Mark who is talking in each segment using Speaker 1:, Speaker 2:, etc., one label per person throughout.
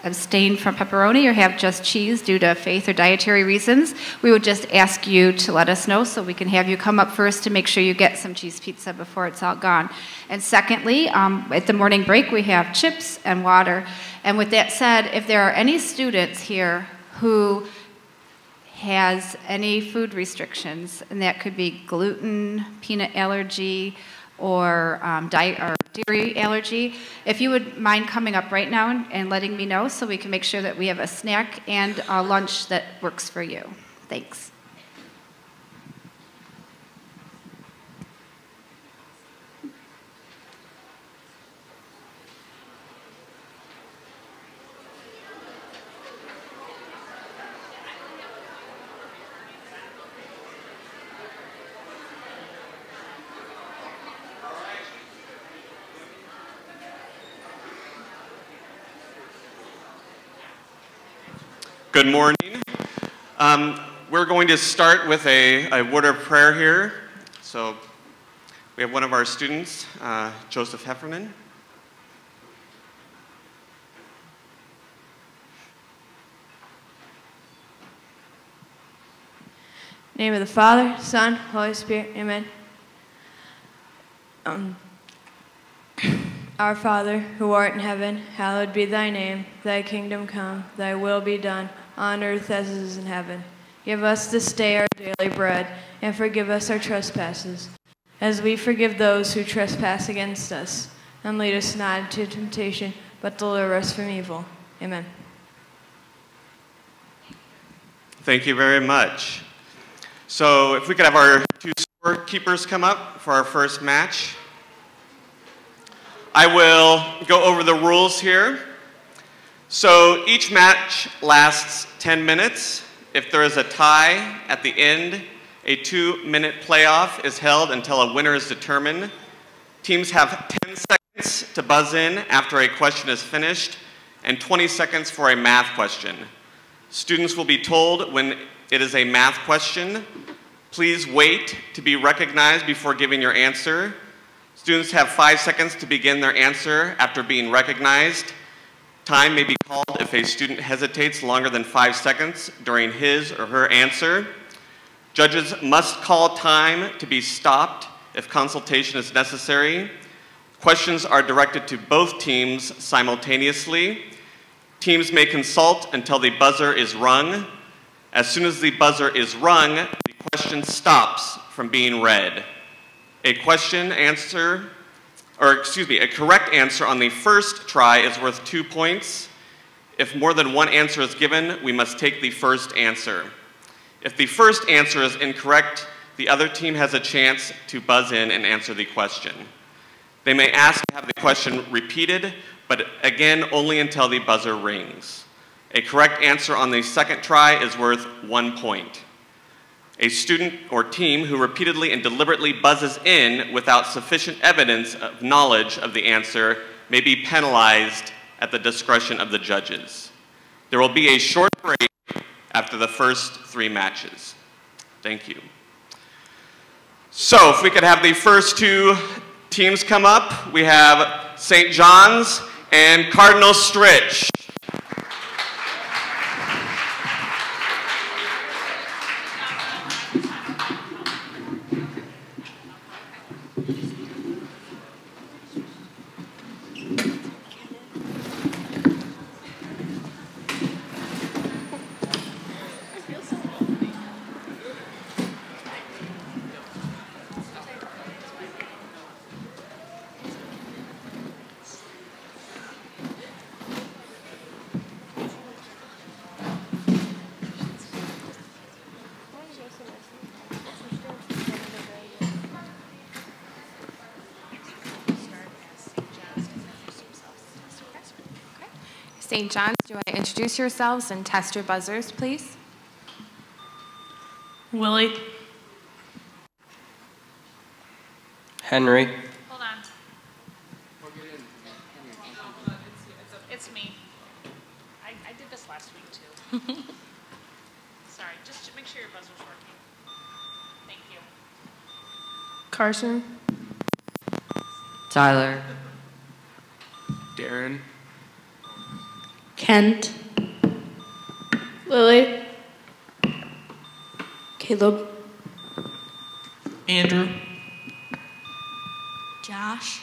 Speaker 1: abstain from pepperoni or have just cheese due to faith or dietary reasons, we would just ask you to let us know so we can have you come up first to make sure you get some cheese pizza before it's all gone. And secondly, at the morning break, we have chips and water. And with that said, if there are any students here who has any food restrictions, and that could be gluten, peanut allergy, or dairy allergy, if you would mind coming up right now and letting me know so we can make sure that we have a snack and a lunch that works for you. Thanks.
Speaker 2: Good morning. We're going to start with a word of prayer here. So we have one of our students, Joseph Heffernan.
Speaker 3: In the name of the Father, Son, Holy Spirit, amen. Our Father, who art in heaven, hallowed be thy name. Thy kingdom come, thy will be done, on earth as it is in heaven. Give us this day our daily bread, and forgive us our trespasses, as we forgive those who trespass against us. And lead us not into temptation, but deliver us from evil. Amen.
Speaker 2: Thank you very much. So if we could have our two scorekeepers come up for our first match. I will go over the rules here. So each match lasts 10 minutes. If there is a tie at the end, a 2-minute playoff is held until a winner is determined. Teams have 10 seconds to buzz in after a question is finished and 20 seconds for a math question. Students will be told when it is a math question. Please wait to be recognized before giving your answer. Students have 5 seconds to begin their answer after being recognized. Time may be called if a student hesitates longer than 5 seconds during his or her answer. Judges must call time to be stopped if consultation is necessary. Questions are directed to both teams simultaneously. Teams may consult until the buzzer is rung. As soon as the buzzer is rung, the question stops from being read. A correct answer on the first try is worth 2 points. If more than one answer is given, we must take the first answer. If the first answer is incorrect, the other team has a chance to buzz in and answer the question. They may ask to have the question repeated, but again, only until the buzzer rings. A correct answer on the second try is worth 1 point. A student or team who repeatedly and deliberately buzzes in without sufficient evidence of knowledge of the answer may be penalized at the discretion of the judges. There will be a short break after the first 3 matches. Thank you. So if we could have the first 2 teams come up, we have St. John's and Cardinal Stritch.
Speaker 4: St. John's, do you want to introduce yourselves and test your buzzers, please?
Speaker 5: Willie.
Speaker 6: Henry.
Speaker 7: Hold on. It's me. I did this last week too. Sorry, just make sure your buzzer's working. Thank you.
Speaker 5: Carson.
Speaker 6: Tyler.
Speaker 8: Darren.
Speaker 5: Kent. Lily. Caleb.
Speaker 8: Andrew.
Speaker 5: Josh.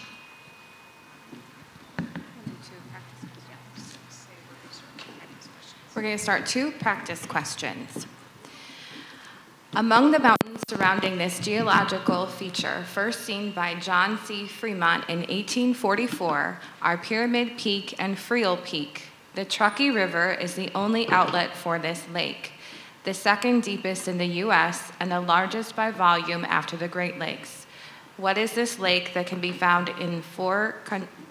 Speaker 4: We're going to start 2 practice questions. Among the mountains surrounding this geological feature, first seen by John C. Fremont in 1844, are Pyramid Peak and Friel Peak. The Truckee River is the only outlet for this lake, the second deepest in the U.S. and the largest by volume after the Great Lakes. What is this lake that can be found in 4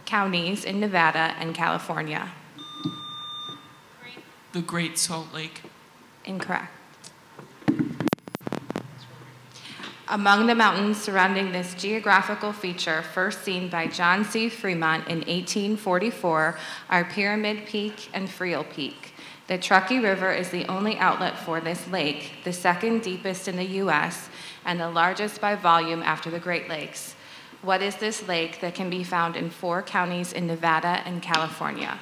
Speaker 4: counties in Nevada and California?
Speaker 8: The Great Salt Lake.
Speaker 4: Incorrect. Among the mountains surrounding this geographical feature, first seen by John C. Fremont in 1844, are Pyramid Peak and Friel Peak. The Truckee River is the only outlet for this lake, the second deepest in the U.S., and the largest by volume after the Great Lakes. What is this lake that can be found in 4 counties in Nevada and California?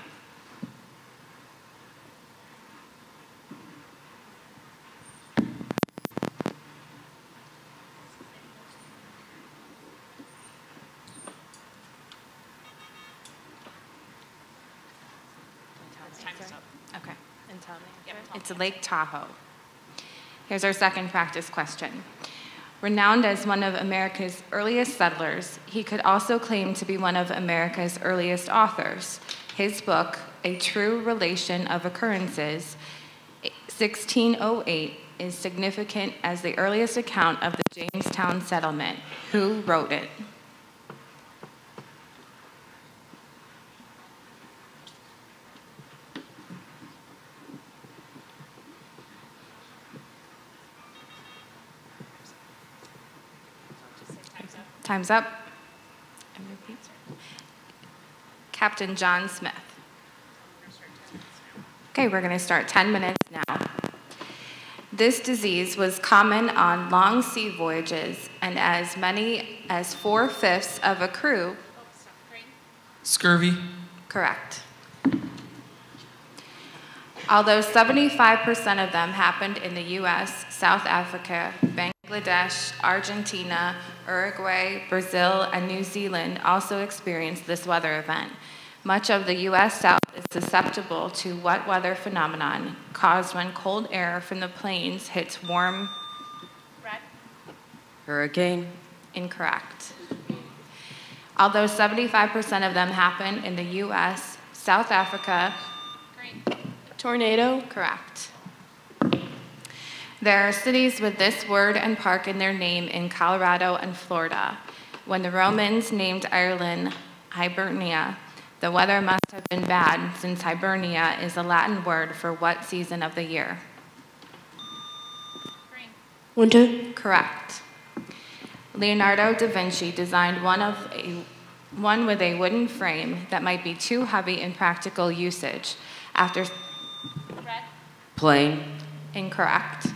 Speaker 4: Okay. It's Lake Tahoe. Here's our second practice question. Renowned as one of America's earliest settlers, he could also claim to be one of America's earliest authors. His book, A True Relation of Occurrences, 1608, is significant as the earliest account of the Jamestown settlement. Who wrote it? Time's up. And repeat. Captain John Smith. Okay, we're going to start 10 minutes now. This disease was common on long sea voyages, and as many as 4/5 of a crew.
Speaker 8: Scurvy.
Speaker 4: Correct. Although 75% of them happened in the U.S., South Africa, Bangladesh, Argentina, Uruguay, Brazil, and New Zealand also experienced this weather event. Much of the U.S. South is susceptible to what weather phenomenon caused when cold air from the plains hits warm?
Speaker 7: Red.
Speaker 4: Hurricane. Incorrect. Although 75% of them happen in the U.S., South Africa?
Speaker 7: Green.
Speaker 5: Tornado.
Speaker 4: Correct. There are cities with this word and park in their name in Colorado and Florida. When the Romans named Ireland Hibernia, the weather must have been bad, since Hibernia is a Latin word for what season of the year?
Speaker 7: Green.
Speaker 5: Winter.
Speaker 4: Correct. Leonardo da Vinci designed one with a wooden frame that might be too heavy in practical usage. After
Speaker 7: Red.
Speaker 6: Plane.
Speaker 4: Incorrect.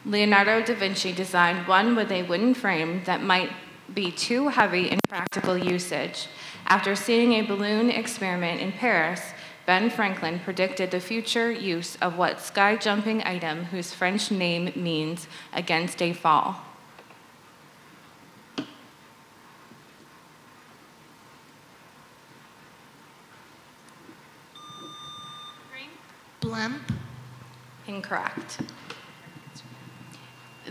Speaker 4: Leonardo da Vinci designed one with a wooden frame that might be too heavy in practical usage. After seeing a balloon experiment in Paris, Ben Franklin predicted the future use of what sky-jumping item whose French name means against a fall?
Speaker 7: Green.
Speaker 5: Blimp.
Speaker 4: Incorrect.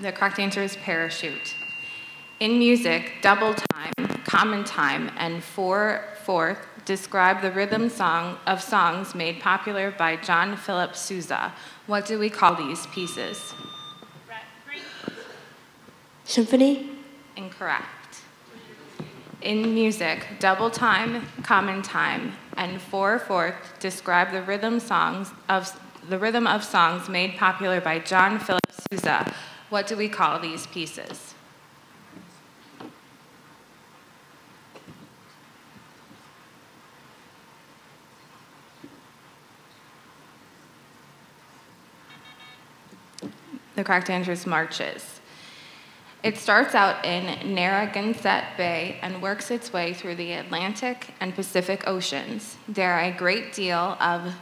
Speaker 4: The correct answer is parachute. In music, double time, common time, and 4/4 describe the rhythm of songs made popular by John Philip Sousa. What do we call these pieces?
Speaker 7: Red. Green.
Speaker 5: Symphony.
Speaker 4: Incorrect. In music, double time, common time, and 4/4 describe the rhythm of songs made popular by John Philip Sousa. What do we call these pieces? The correct answer is marches. It starts out in Narragansett Bay and works its way through the Atlantic and Pacific Oceans. There are a great deal of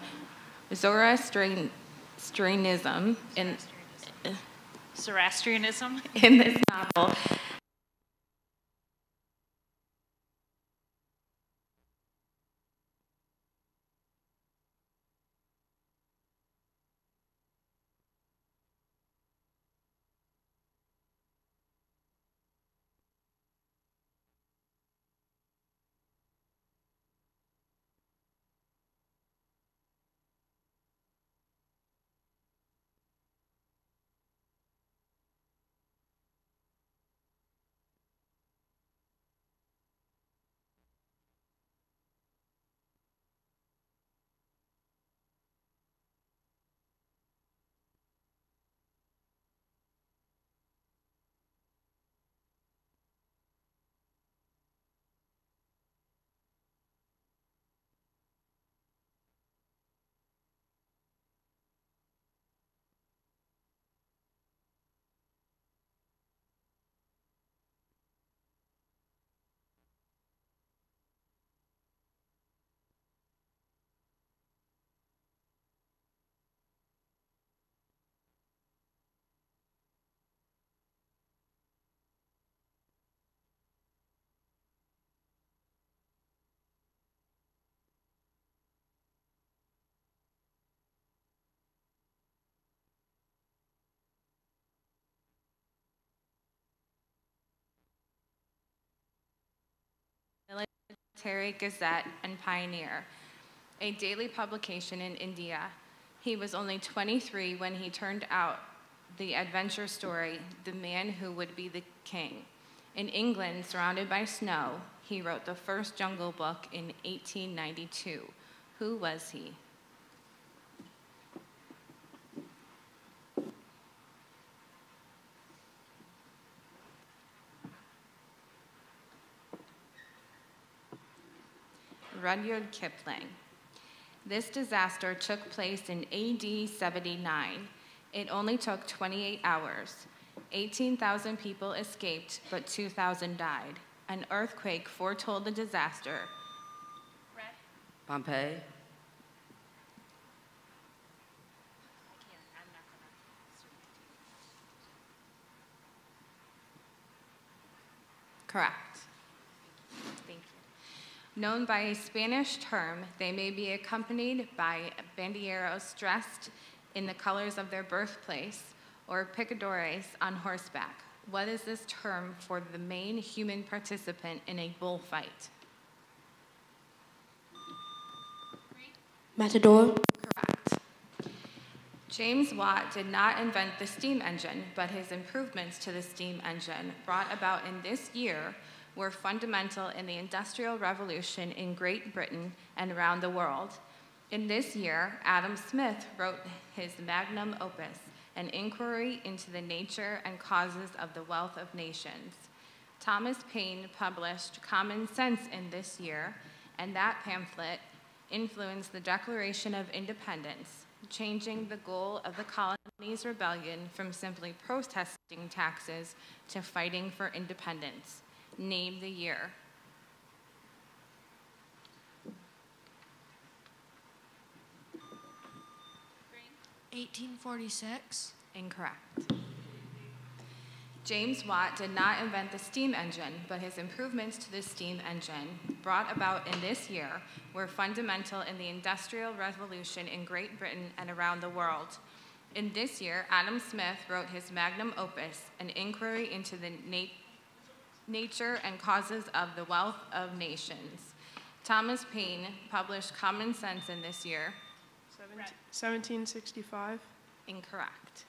Speaker 4: Zoroastrianism
Speaker 7: Zoroastrianism?
Speaker 4: in this novel. Military Gazette and Pioneer, a daily publication in India. He was only 23 when he turned out the adventure story, The Man Who Would Be the King. In England, surrounded by snow, he wrote the first Jungle Book in 1892. Who was he? Rudyard Kipling. This disaster took place in AD 79. It only took 28 hours. 18,000 people escaped, but 2,000 died. An earthquake foretold the disaster.
Speaker 9: Pompeii.
Speaker 4: Correct. Thank you. Known by a Spanish term, they may be accompanied by bandilleros dressed in the colors of their birthplace or picadores on horseback. What is this term for the main human participant in a bullfight?
Speaker 5: Matador.
Speaker 4: Correct. James Watt did not invent the steam engine, but his improvements to the steam engine brought about in this year were fundamental in the Industrial Revolution in Great Britain and around the world. In this year, Adam Smith wrote his magnum opus, An Inquiry into the Nature and Causes of the Wealth of Nations. Thomas Paine published Common Sense in this year, and that pamphlet influenced the Declaration of Independence, changing the goal of the colonies' rebellion from simply protesting taxes to fighting for independence. Name the year.
Speaker 5: 1846.
Speaker 4: Incorrect. James Watt did not invent the steam engine, but his improvements to the steam engine brought about in this year were fundamental in the Industrial Revolution in Great Britain and around the world. In this year, Adam Smith wrote his magnum opus, An Inquiry into the Nature and Causes of the Wealth of Nations. Thomas Paine published Common Sense in this year.
Speaker 10: 1765.
Speaker 4: Incorrect.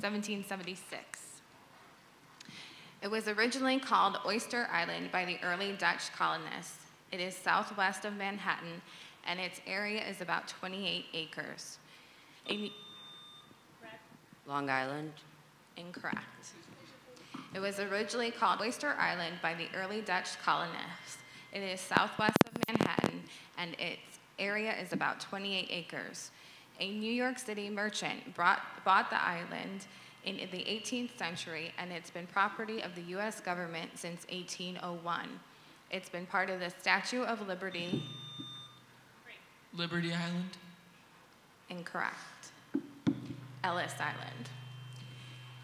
Speaker 4: 1776. It was originally called Oyster Island by the early Dutch colonists. It is southwest of Manhattan, and its area is about 28 acres.
Speaker 9: Long Island.
Speaker 4: Incorrect. It was originally called Oyster Island by the early Dutch colonists. It is southwest of Manhattan, and its area is about 28 acres. A New York City merchant bought the island in the 18th century, and it's been property of the U.S. government since 1801. It's been part of the Statue of Liberty.
Speaker 8: Liberty Island.
Speaker 4: Incorrect. Ellis Island.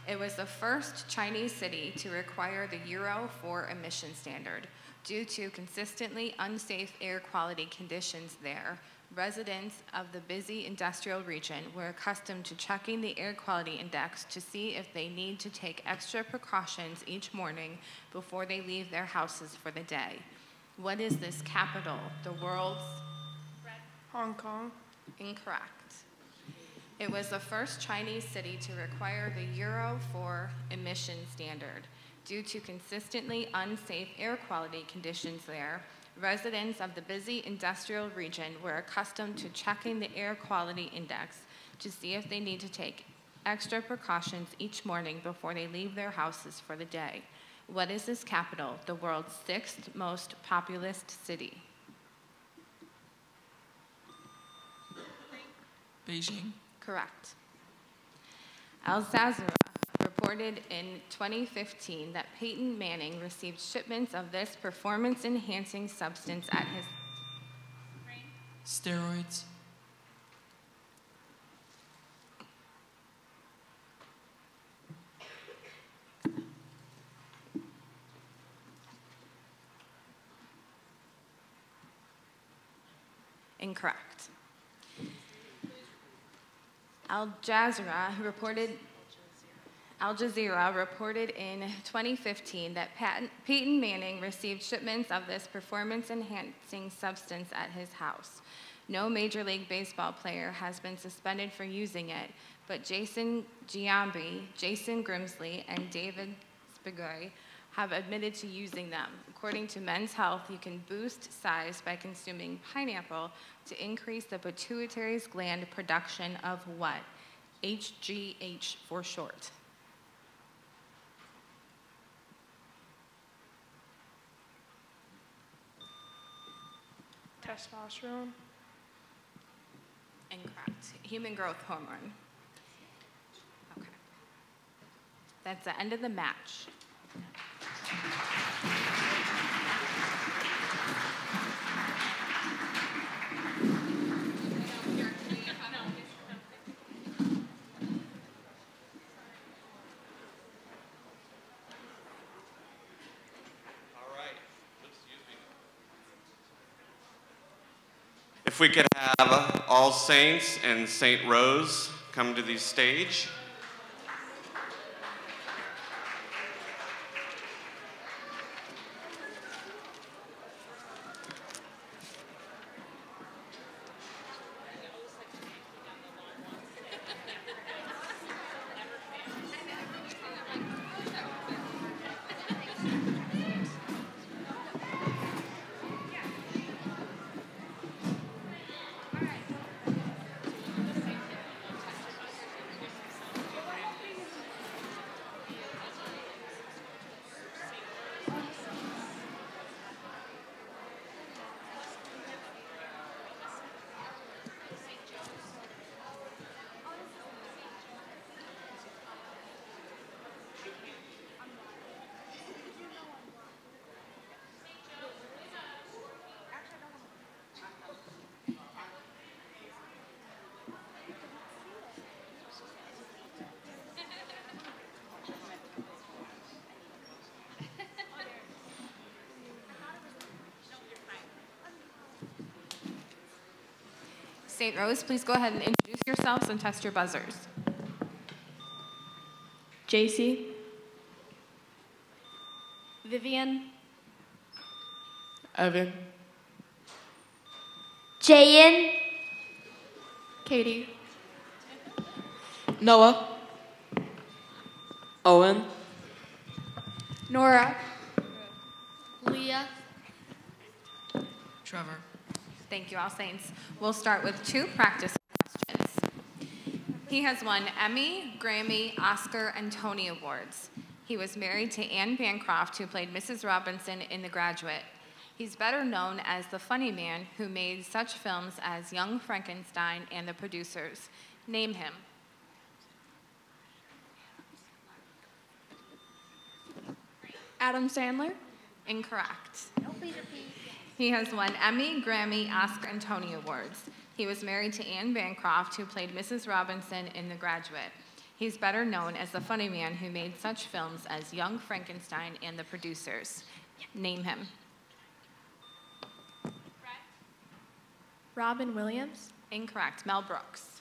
Speaker 4: It was the first Chinese city to require the Euro 4 emission standard. Due to consistently unsafe air quality conditions there, residents of the busy industrial region were accustomed to checking the air quality index to see if they need to take extra precautions each morning before they leave their houses for the day. What is this capital? The world's?
Speaker 5: Hong Kong.
Speaker 4: Incorrect. It was the first Chinese city to require the Euro 4 emission standard. Due to consistently unsafe air quality conditions there, residents of the busy industrial region were accustomed to checking the air quality index to see if they need to take extra precautions each morning before they leave their houses for the day. What is this capital? The world's 6th most populous city.
Speaker 8: Beijing.
Speaker 4: Correct. Al Jazeera reported in 2015 that Peyton Manning received shipments of this performance-enhancing substance at his...
Speaker 8: Steroids.
Speaker 4: Incorrect. Al Jazeera reported in 2015 that Peyton Manning received shipments of this performance-enhancing substance at his house. No Major League Baseball player has been suspended for using it, but Jason Giambi, Jason Grimsley, and David Spigoi have admitted to using them. According to Men's Health, you can boost size by consuming pineapple to increase the pituitary gland production of what? HGH for short.
Speaker 5: Testosterone.
Speaker 4: Incorrect. Human growth hormone. Okay. That's the end of the match.
Speaker 2: If we could have All Saints and Saint Rose come to the stage.
Speaker 4: St. Rose, please go ahead and introduce yourselves and test your buzzers.
Speaker 5: JC. Vivian.
Speaker 9: Evan.
Speaker 5: Jayan. Katie.
Speaker 9: Noah. Owen.
Speaker 5: Nora. Leah.
Speaker 8: Trevor.
Speaker 4: Thank you, All Saints. We'll start with 2 practice questions. He has won Emmy, Grammy, Oscar, and Tony Awards. He was married to Anne Bancroft, who played Mrs. Robinson in The Graduate. He's better known as the funny man who made such films as Young Frankenstein and The Producers. Name him.
Speaker 5: Adam Sandler.
Speaker 4: Incorrect. He has won Emmy, Grammy, Oscar, and Tony Awards. He was married to Anne Bancroft, who played Mrs. Robinson in The Graduate. He's better known as the funny man who made such films as Young Frankenstein and The Producers. Name him.
Speaker 5: Robin Williams.
Speaker 4: Incorrect. Mel Brooks.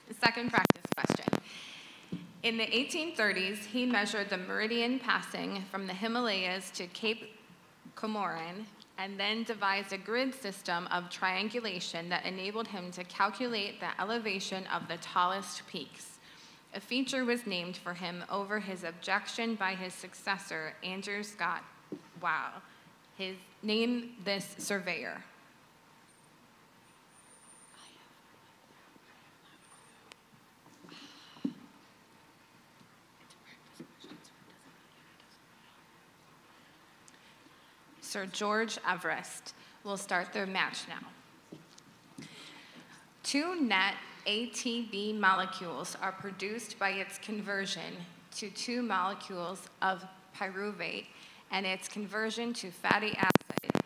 Speaker 4: The second practice question. In the 1830s, he measured the meridian passing from the Himalayas to Cape Comorin and then devised a grid system of triangulation that enabled him to calculate the elevation of the tallest peaks. A feature was named for him over his objection by his successor, Andrew Scott. Wow. Name this surveyor. Sir George Everest. We'll start the match now. Two net ATP molecules are produced by its conversion to two molecules of pyruvate, and its conversion to fatty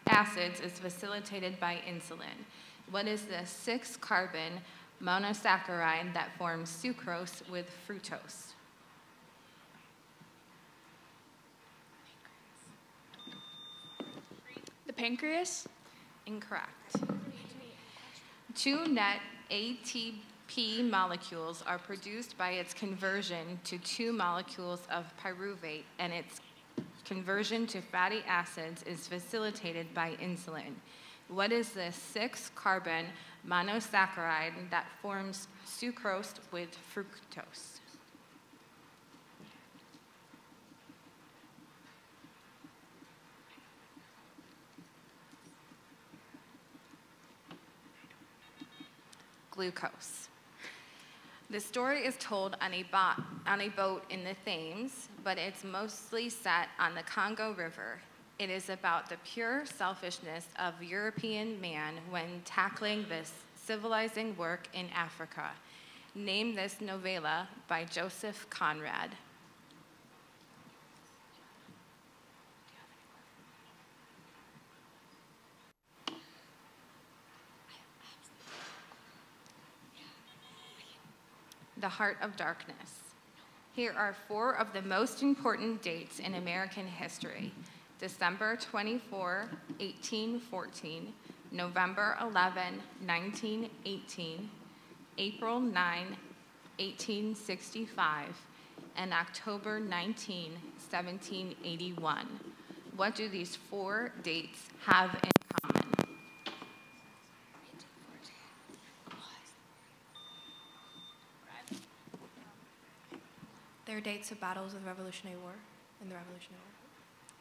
Speaker 4: acids is facilitated by insulin. What is the 6-carbon monosaccharide that forms sucrose with fructose?
Speaker 5: The pancreas.
Speaker 4: Incorrect. Two net ATP molecules are produced by its conversion to two molecules of pyruvate, and its conversion to fatty acids is facilitated by insulin. What is the 6-carbon monosaccharide that forms sucrose with fructose? Glucose. The story is told on a boat in the Thames, but it's mostly set on the Congo River. It is about the pure selfishness of European man when tackling this civilizing work in Africa. Name this novella by Joseph Conrad. The Heart of Darkness. Here are 4 of the most important dates in American history. December 24, 1814, November 11, 1918, April 9, 1865, and October 19, 1781. What do these 4 dates have in common?
Speaker 9: Their dates of battles of the Revolutionary War and the Revolutionary War.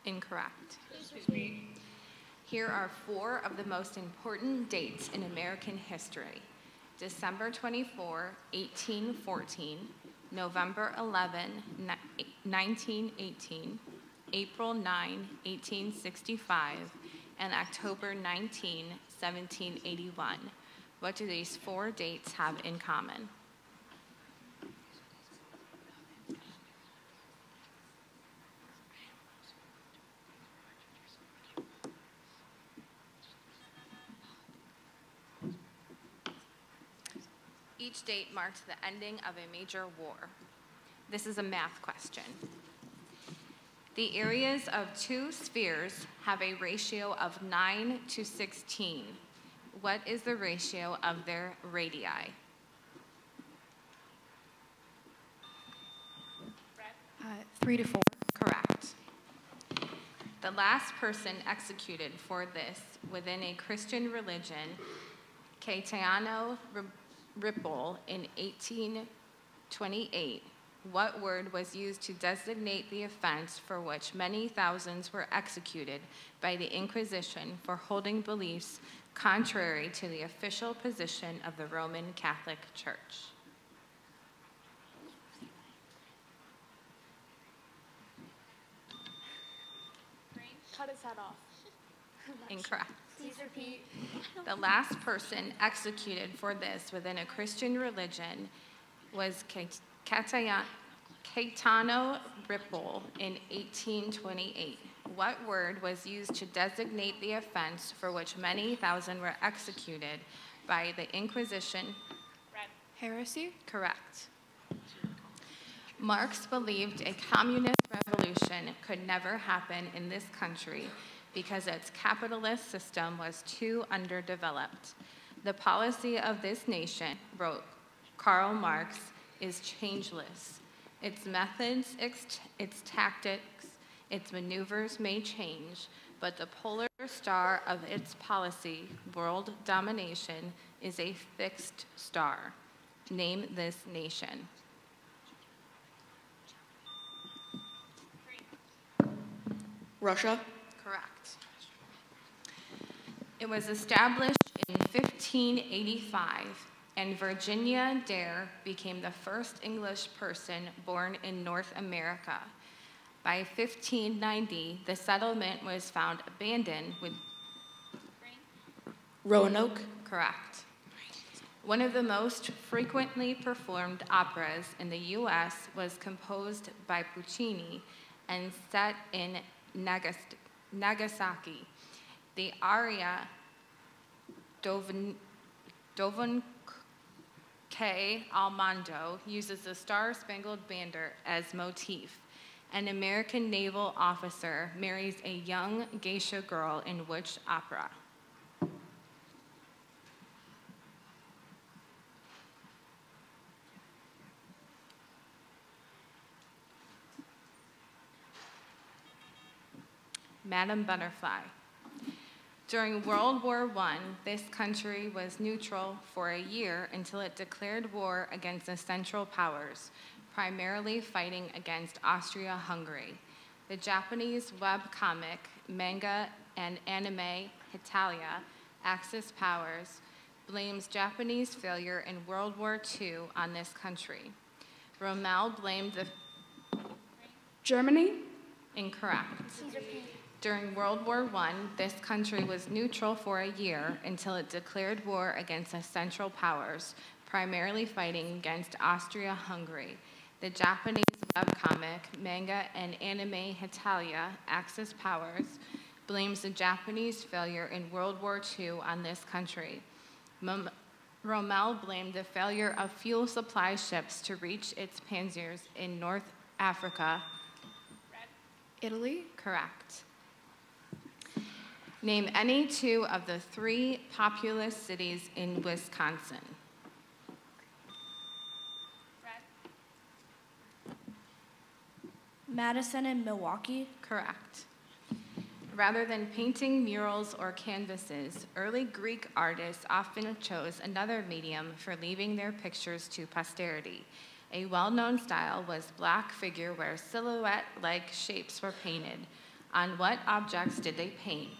Speaker 4: Incorrect. Here are 4 of the most important dates in American history. December 24, 1814, November 11, 1918, April 9, 1865, and October 19, 1781. What do these 4 dates have in common? Each date marked the ending of a major war. This is a math question. The areas of 2 spheres have a ratio of 9 to 16. What is the ratio of their radii?
Speaker 9: 3 to 4.
Speaker 4: Correct. The last person executed for this within a Christian religion, Caetano Ripple, in 1828, what word was used to designate the offense for which many thousands were executed by the Inquisition for holding beliefs contrary to the official position of the Roman Catholic Church?
Speaker 5: Cut his head off.
Speaker 4: Incorrect.
Speaker 5: Please repeat.
Speaker 4: The last person executed for this within a Christian religion was Caetano Caetano Ripple in 1828. What word was used to designate the offense for which many thousand were executed by the Inquisition?
Speaker 9: Heresy?
Speaker 4: Correct. Marx believed a communist revolution could never happen in this country because its capitalist system was too underdeveloped. The policy of this nation, wrote Karl Marx, is changeless. Its methods, its tactics, its maneuvers may change, but the polar star of its policy, world domination, is a fixed star. Name this nation.
Speaker 9: Russia?
Speaker 4: Correct. It was established in 1585, and Virginia Dare became the first English person born in North America. By 1590, the settlement was found abandoned with...
Speaker 9: Roanoke?
Speaker 4: Correct. One of the most frequently performed operas in the U.S. was composed by Puccini and set in Nagasaki. The aria Dovunque al Mondo uses the Star-Spangled Banner as motif. An American naval officer marries a young geisha girl in which opera? Madam Butterfly. During World War I, this country was neutral for a year until it declared war against the Central Powers, primarily fighting against Austria-Hungary. The Japanese webcomic, manga, and anime Hitalia, Axis Powers, blames Japanese failure in World War II on this country. Rommel blamed the...
Speaker 5: Germany?
Speaker 4: Incorrect. During World War I, this country was neutral for a year until it declared war against the Central Powers, primarily fighting against Austria-Hungary. The Japanese webcomic, manga, and anime Hitalia, Axis Powers, blames the Japanese failure in World War II on this country. Rommel blamed the failure of fuel supply ships to reach its panzers in North Africa.
Speaker 9: Italy?
Speaker 4: Correct. Name any two of the three populous cities in Wisconsin.
Speaker 10: Madison and Milwaukee?
Speaker 4: Correct. Rather than painting murals or canvases, early Greek artists often chose another medium for leaving their pictures to posterity. A well-known style was black figure where silhouette-like shapes were painted. On what objects did they paint?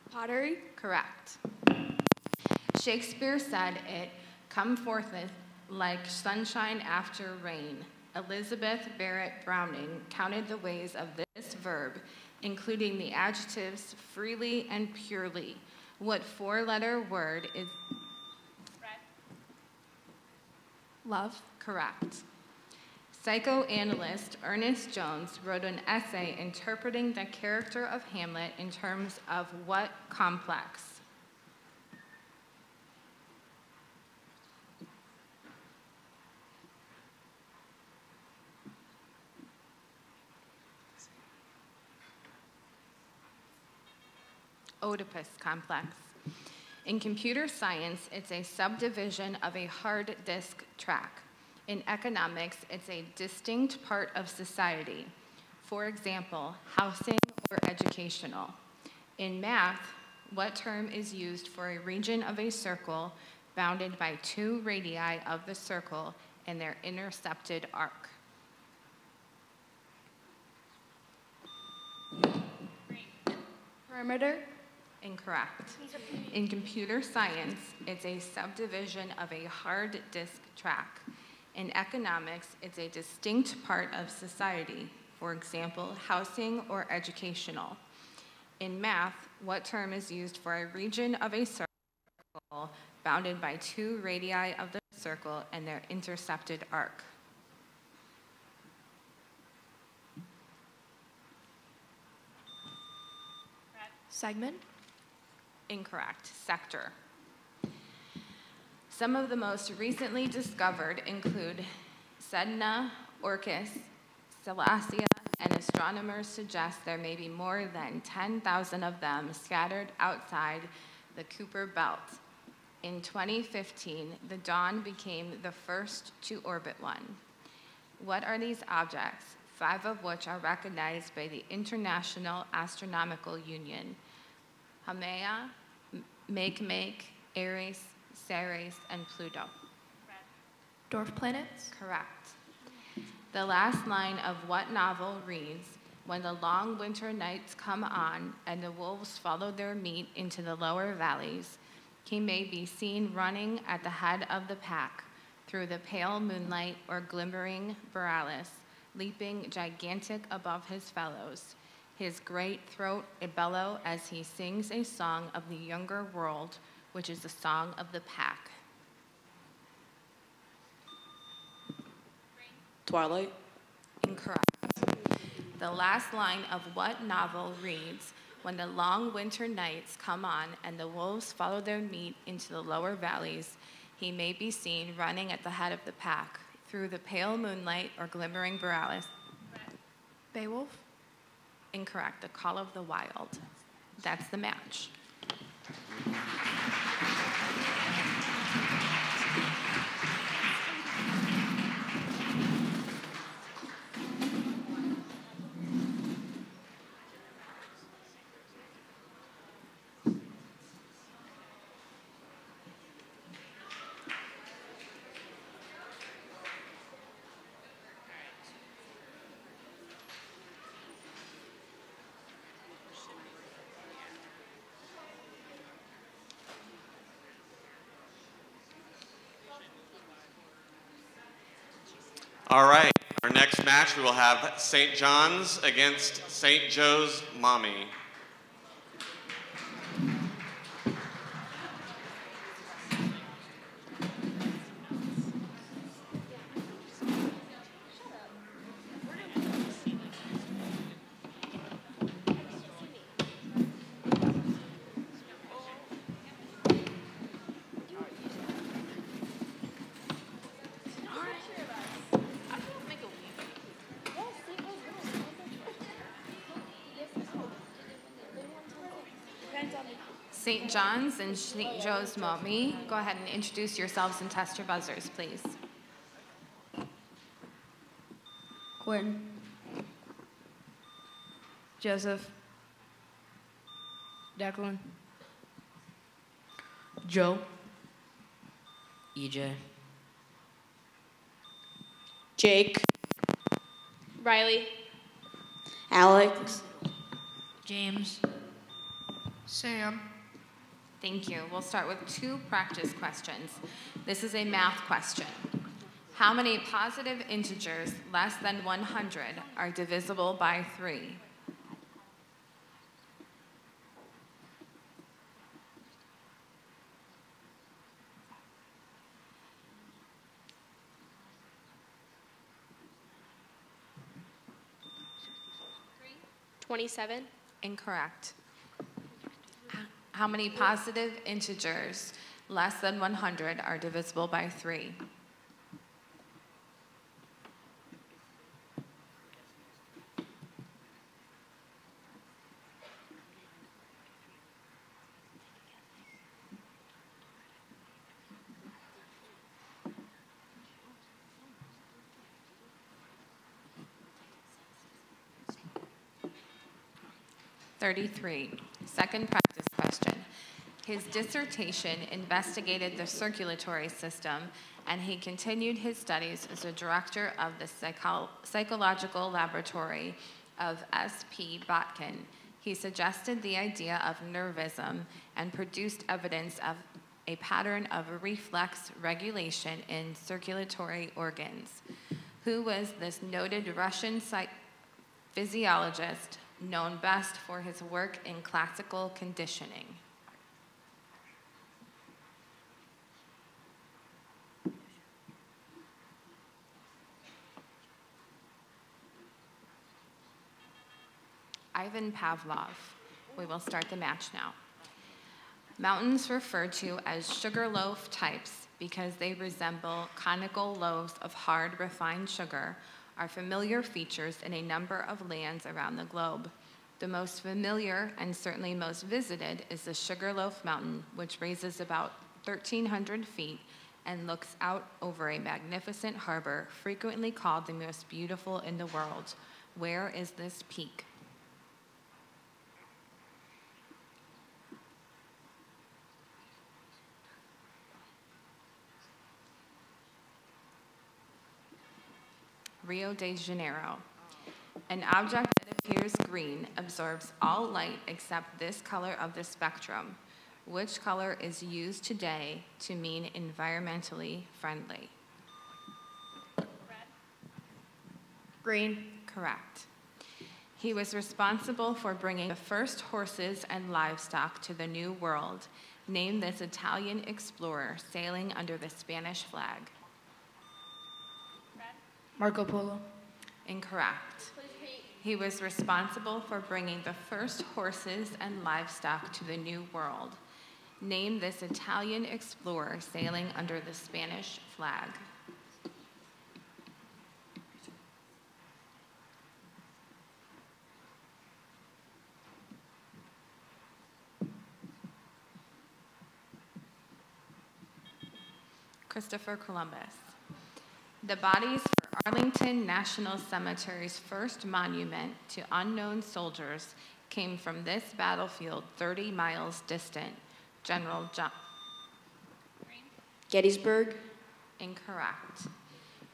Speaker 5: Pottery?
Speaker 4: Correct. Shakespeare said it, "Come fortheth like sunshine after rain." Elizabeth Barrett Browning counted the ways of this verb, including the adjectives freely and purely. What four-letter word is...
Speaker 9: Love?
Speaker 4: Correct. Psychoanalyst Ernest Jones wrote an essay interpreting the character of Hamlet in terms of what complex? Oedipus complex. In computer science, it's a subdivision of a hard disk track. In economics, it's a distinct part of society. For example, housing or educational. In math, what term is used for a region of a circle bounded by two radii of the circle and their intercepted arc?
Speaker 5: Perimeter?
Speaker 4: Incorrect. In computer science, it's a subdivision of a hard disk track. In economics, it's a distinct part of society. For example, housing or educational. In math, what term is used for a region of a circle bounded by two radii of the circle and their intercepted arc?
Speaker 9: Segment?
Speaker 4: Incorrect. Sector. Some of the most recently discovered include Sedna, Orcus, Celastia, and astronomers suggest there may be more than 10,000 of them scattered outside the Kuiper Belt. In 2015, the Dawn became the first to orbit one. What are these objects, 5 of which are recognized by the International Astronomical Union? Haumea, Makemake, Eris, Ceres, and Pluto.
Speaker 9: Dwarf planets?
Speaker 4: Correct. The last line of what novel reads, "When the long winter nights come on and the wolves follow their meat into the lower valleys, he may be seen running at the head of the pack through the pale moonlight or glimmering borealis, leaping gigantic above his fellows, his great throat a bellow as he sings a song of the younger world, which is the song of the pack."
Speaker 11: Twilight?
Speaker 4: Incorrect. The last line of what novel reads, "When the long winter nights come on and the wolves follow their meat into the lower valleys, he may be seen running at the head of the pack through the pale moonlight or glimmering borealis."
Speaker 9: Beowulf?
Speaker 4: Incorrect. The Call of the Wild. That's the match.
Speaker 2: All right, our next match we will have St. John's against St. Joe's Mommy.
Speaker 4: St. John's and St. Joe's Mommy, go ahead and introduce yourselves and test your buzzers, please.
Speaker 3: Quinn. Joseph. Declan.
Speaker 11: Joe.
Speaker 12: EJ.
Speaker 11: Jake.
Speaker 5: Riley.
Speaker 11: Alex.
Speaker 10: James.
Speaker 9: Sam.
Speaker 4: Thank you. We'll start with 2 practice questions. This is a math question. How many positive integers less than 100 are divisible by 3?
Speaker 5: $27.
Speaker 4: Incorrect. How many positive integers less than 100 are divisible by 3? (33) Second practice question. His dissertation investigated the circulatory system, and he continued his studies as a director of the psychological laboratory of S.P. Botkin. He suggested the idea of nervism and produced evidence of a pattern of reflex regulation in circulatory organs. Who was this noted Russian physiologist known best for his work in classical conditioning? Ivan Pavlov. We will start the match now. Mountains referred to as sugarloaf types because they resemble conical loaves of hard, refined sugar are familiar features in a number of lands around the globe. The most familiar and certainly most visited is the Sugarloaf Mountain, which raises about 1,300 feet and looks out over a magnificent harbor, frequently called the most beautiful in the world. Where is this peak? Rio de Janeiro. An object that appears green absorbs all light except this color of the spectrum. Which color is used today to mean environmentally friendly?
Speaker 5: Red.
Speaker 3: Green.
Speaker 4: Correct. He was responsible for bringing the first horses and livestock to the New World. Name this Italian explorer sailing under the Spanish flag.
Speaker 5: Red.
Speaker 9: Marco Polo.
Speaker 4: Incorrect. He was responsible for bringing the first horses and livestock to the New World. Name this Italian explorer sailing under the Spanish flag. Christopher Columbus. The bodies for Arlington National Cemetery's first monument to unknown soldiers came from this battlefield 30 miles distant. General John.
Speaker 11: Gettysburg.
Speaker 4: Incorrect.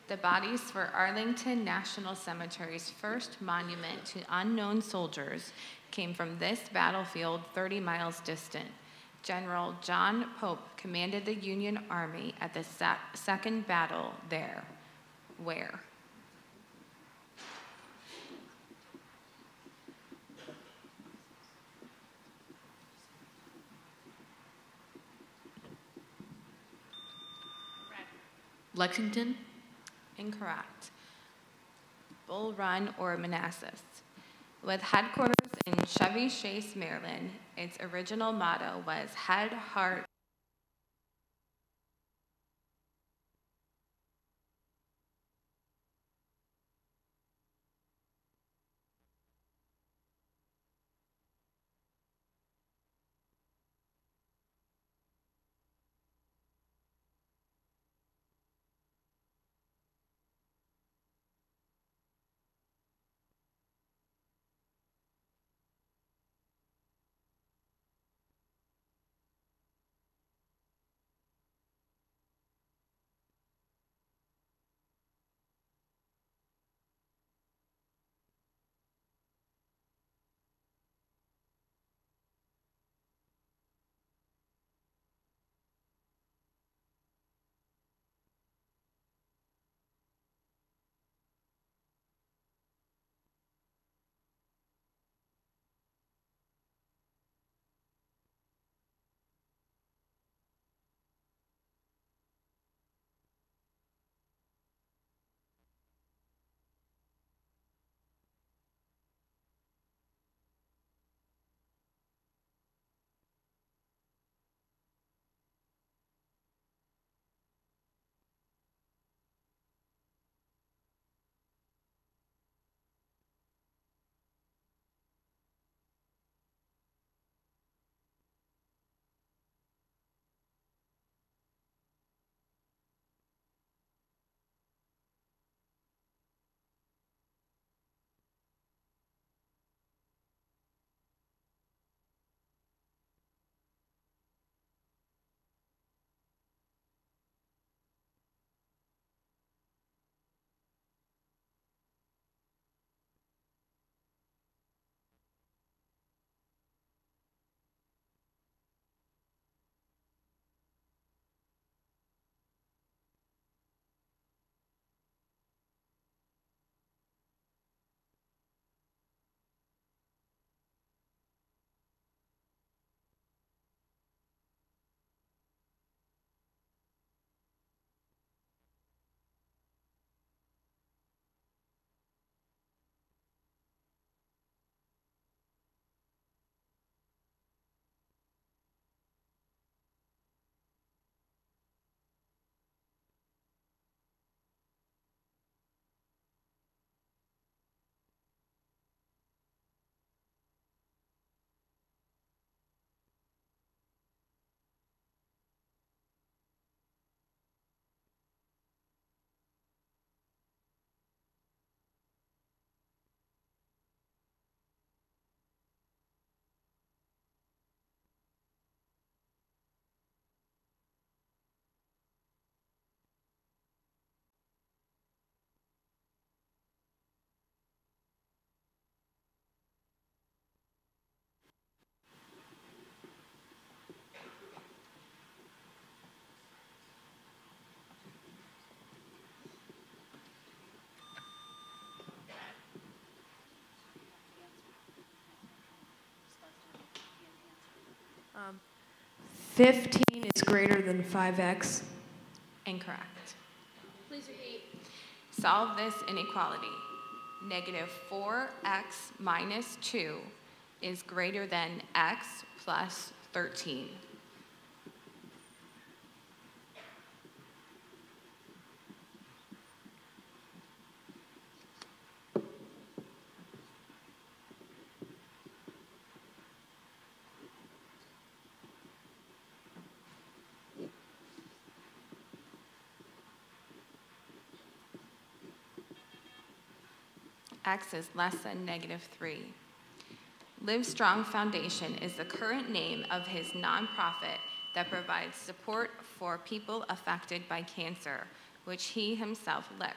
Speaker 4: The bodies for Arlington National Cemetery's first monument to unknown soldiers came from this battlefield 30 miles distant. General John Pope commanded the Union Army at the second battle there. Where?
Speaker 9: Lexington.
Speaker 4: Incorrect. Bull Run or Manassas. With headquarters in Chevy Chase, Maryland, its original motto was Head, Heart,
Speaker 3: 15 is greater than 5x.
Speaker 4: Incorrect. Please repeat. Solve this inequality. Negative 4x minus 2 is greater than x plus 13. X is less than negative 3. Livestrong Foundation is the current name of his nonprofit that provides support for people affected by cancer, which he himself led.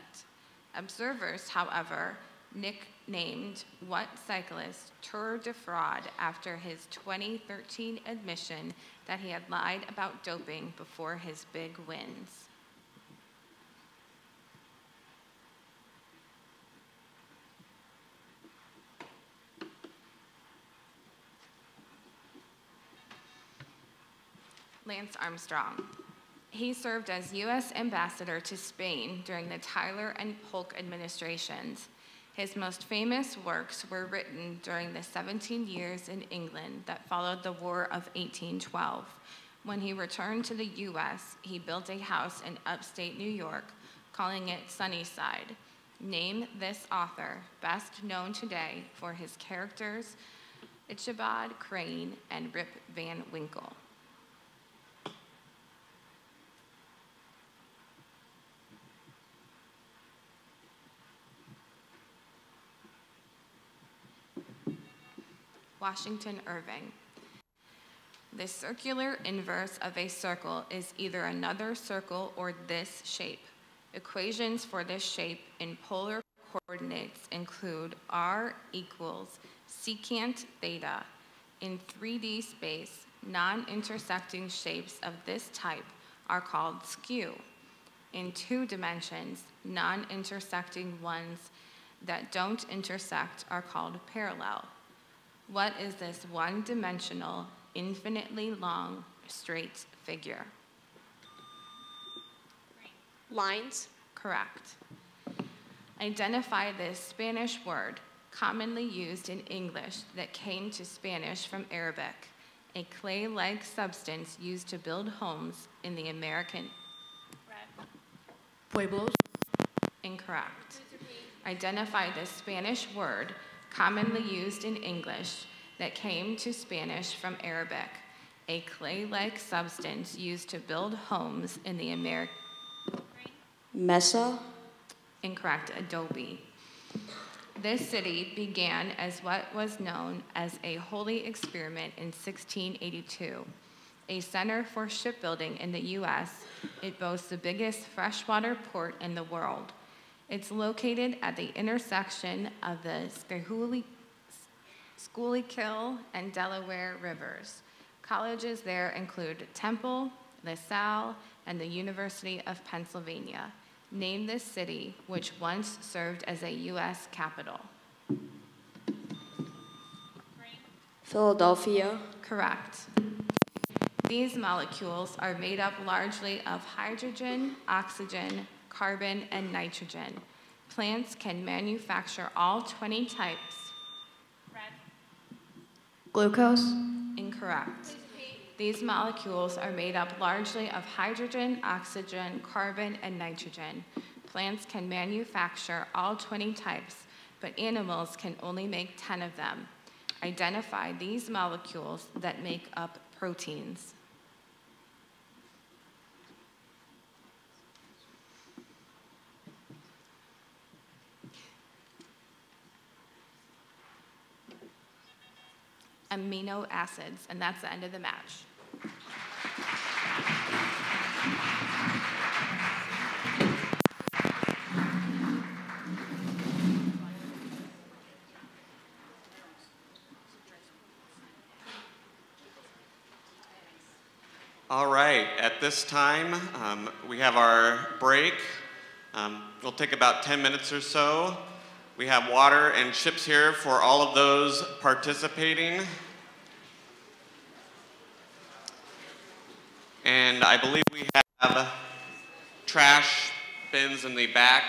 Speaker 4: Observers, however, nicknamed what cyclist Tour de Fraud after his 2013 admission that he had lied about doping before his big wins. Lance Armstrong. He served as U.S. ambassador to Spain during the Tyler and Polk administrations. His most famous works were written during the 17 years in England that followed the War of 1812. When he returned to the U.S., he built a house in upstate New York, calling it Sunnyside. Name this author, best known today for his characters Ichabod Crane and Rip Van Winkle. Washington Irving. The circular inverse of a circle is either another circle or this shape. Equations for this shape in polar coordinates include r equals secant theta. In 3D space, non-intersecting shapes of this type are called skew. In 2 dimensions, non-intersecting ones that don't intersect are called parallel. What is this one-dimensional, infinitely long, straight figure?
Speaker 11: Lines.
Speaker 4: Correct. Identify this Spanish word, commonly used in English, that came to Spanish from Arabic, a clay-like substance used to build homes in the American...
Speaker 7: Red.
Speaker 3: Pueblos.
Speaker 4: Incorrect. Identify this Spanish word, commonly used in English, that came to Spanish from Arabic, a clay-like substance used to build homes in the American...
Speaker 11: Mesa.
Speaker 4: Incorrect. Adobe. This city began as what was known as a holy experiment in 1682. A center for shipbuilding in the U.S., it boasts the biggest freshwater port in the world. It's located at the intersection of the Schuylkill and Delaware rivers. Colleges there include Temple, LaSalle, and the University of Pennsylvania. Name this city, which once served as a U.S. capital.
Speaker 11: Philadelphia.
Speaker 4: Correct. These molecules are made up largely of hydrogen, oxygen, carbon, and nitrogen. Plants can manufacture all 20 types.
Speaker 7: Red.
Speaker 3: Glucose.
Speaker 4: Incorrect. These molecules are made up largely of hydrogen, oxygen, carbon, and nitrogen. Plants can manufacture all 20 types, but animals can only make 10 of them. Identify these molecules that make up proteins. Amino acids, and that's the end of the match.
Speaker 2: All right, at this time, we have our break. We'll take about 10 minutes or so. We have water and chips here for all of those participating. And I believe we have trash bins in the back.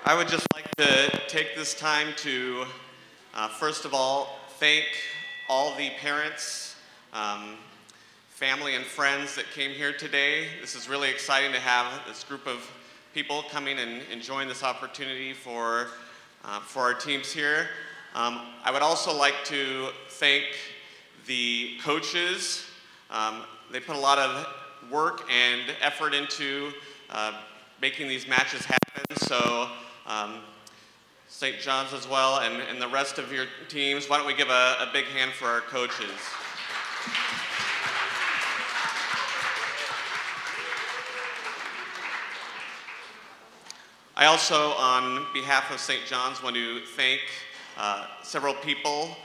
Speaker 2: I would just like to take this time to, first of all, thank all the parents, family and friends that came here today. This is really exciting to have this group of people coming and enjoying this opportunity for our teams here. I would also like to thank the coaches. They put a lot of work and effort into making these matches happen. So St. John's as well, and the rest of your teams, why don't we give a big hand for our coaches. I also, on behalf of St. John's, want to thank several people.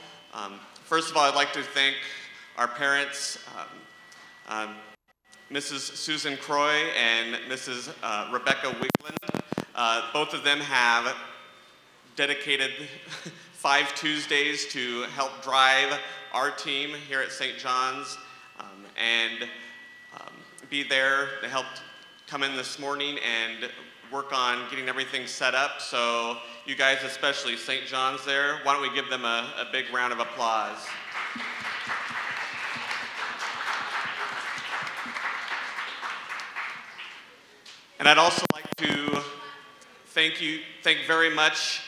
Speaker 2: First of all, I'd like to thank our parents, Mrs. Susan Croy and Mrs. Rebecca Wigland. Both of them have dedicated 5 Tuesdays to help drive our team here at St. John's and be there. They helped come in this morning and work on getting everything set up. So you guys, especially St. John's there, why don't we give them a big round of applause. And I'd also like to thank very much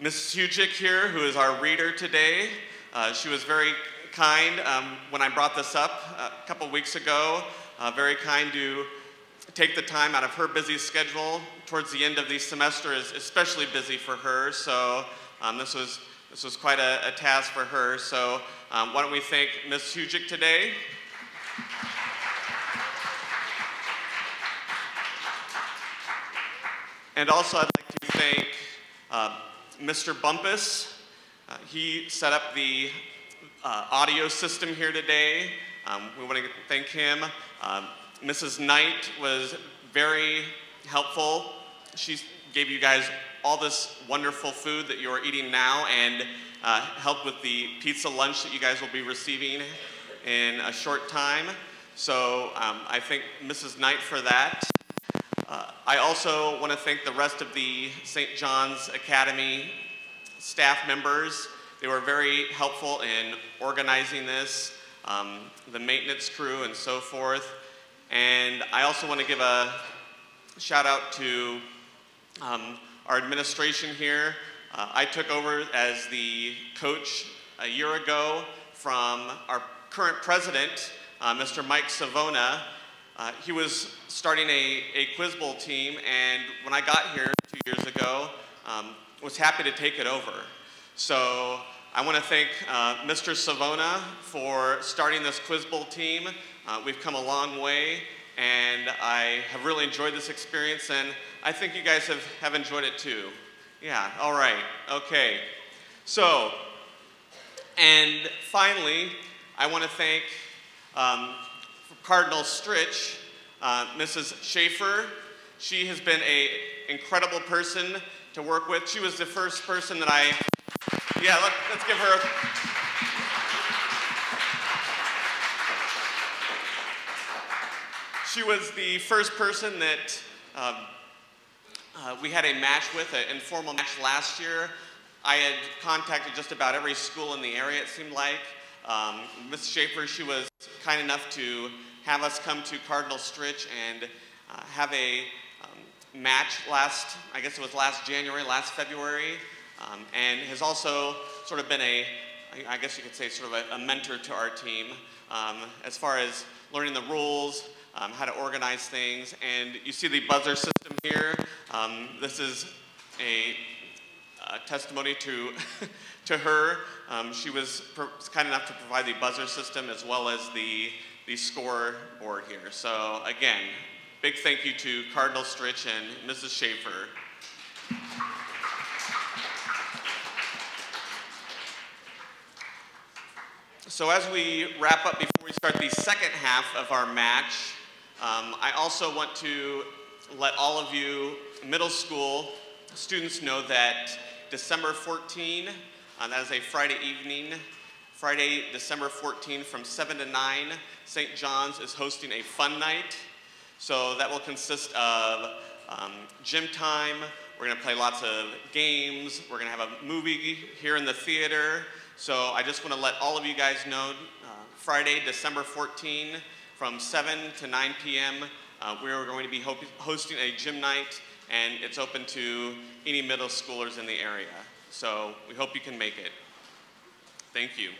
Speaker 2: Mrs. Hujic here, who is our reader today. She was very kind when I brought this up a couple weeks ago, very kind to take the time out of her busy schedule. Towards the end of the semester is especially busy for her, so this was quite a task for her. So why don't we thank Ms. Hujic today. And also I'd like to thank Mr. Bumpus. He set up the audio system here today. We want to thank him. Mrs. Knight was very helpful. She gave you guys all this wonderful food that you are eating now and helped with the pizza lunch that you guys will be receiving in a short time. So I thank Mrs. Knight for that. I also want to thank the rest of the St. John's Academy staff members. They were very helpful in organizing this, the maintenance crew and so forth. And I also want to give a shout out to our administration here. I took over as the coach a year ago from our current president, Mr. Mike Savona. He was starting a Quiz Bowl team, and when I got here 2 years ago, was happy to take it over. So I want to thank Mr. Savona for starting this Quiz Bowl team. We've come a long way, and I have really enjoyed this experience, and I think you guys have enjoyed it too. Yeah, all right, okay. So, and finally, I want to thank Cardinal Stritch, Mrs. Schaefer. She has been an incredible person to work with. She was the first person that let's give her She was the first person that we had a match with, an informal match last year. I had contacted just about every school in the area, it seemed like. Ms. Schaefer, she was kind enough to have us come to Cardinal Stritch and have a match last January, last February, and has also sort of been I guess you could say sort of a mentor to our team as far as learning the rules, how to organize things. And you see the buzzer system here. This is a testimony to her. She was kind enough to provide the buzzer system as well as the scoreboard here. So again, big thank you to Cardinal Stritch and Mrs. Schaefer. So as we wrap up before we start the second half of our match, I also want to let all of you middle school students know that December 14, that is a Friday evening, Friday, December 14 from 7 to 9, St. John's is hosting a fun night. So that will consist of gym time. We're going to play lots of games. We're going to have a movie here in the theater. So I just want to let all of you guys know, Friday, December 14, from 7 to 9 p.m., we are going to be hosting a gym night, and it's open to any middle schoolers in the area. So we hope you can make it. Thank you.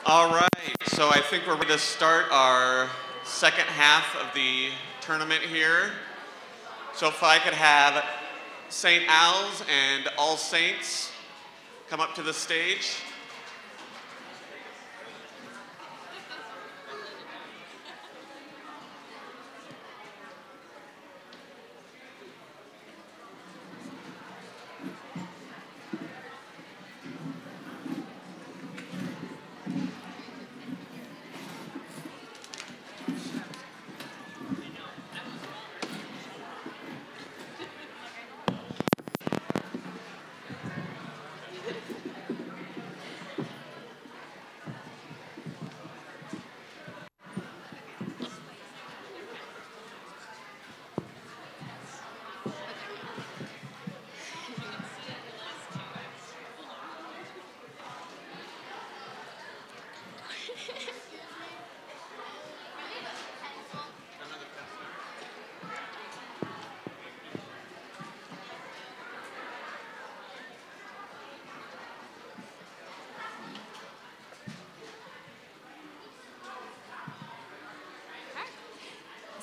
Speaker 2: All right, so I think we're ready to start our second half of the tournament here. So if I could have St. Al's and All Saints come up to the stage.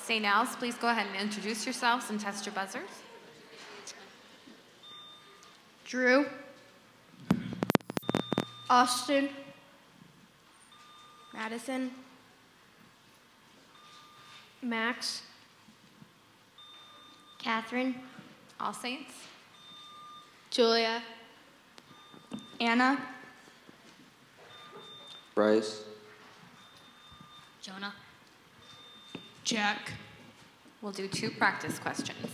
Speaker 4: St. Al's, please go ahead and introduce yourselves and test your buzzers.
Speaker 12: Drew, Austin, Madison, Max,
Speaker 3: Catherine,
Speaker 4: All Saints.
Speaker 3: Julia,
Speaker 4: Anna.
Speaker 6: Bryce.
Speaker 10: Jonah.
Speaker 8: Jack.
Speaker 4: We'll do 2 practice questions.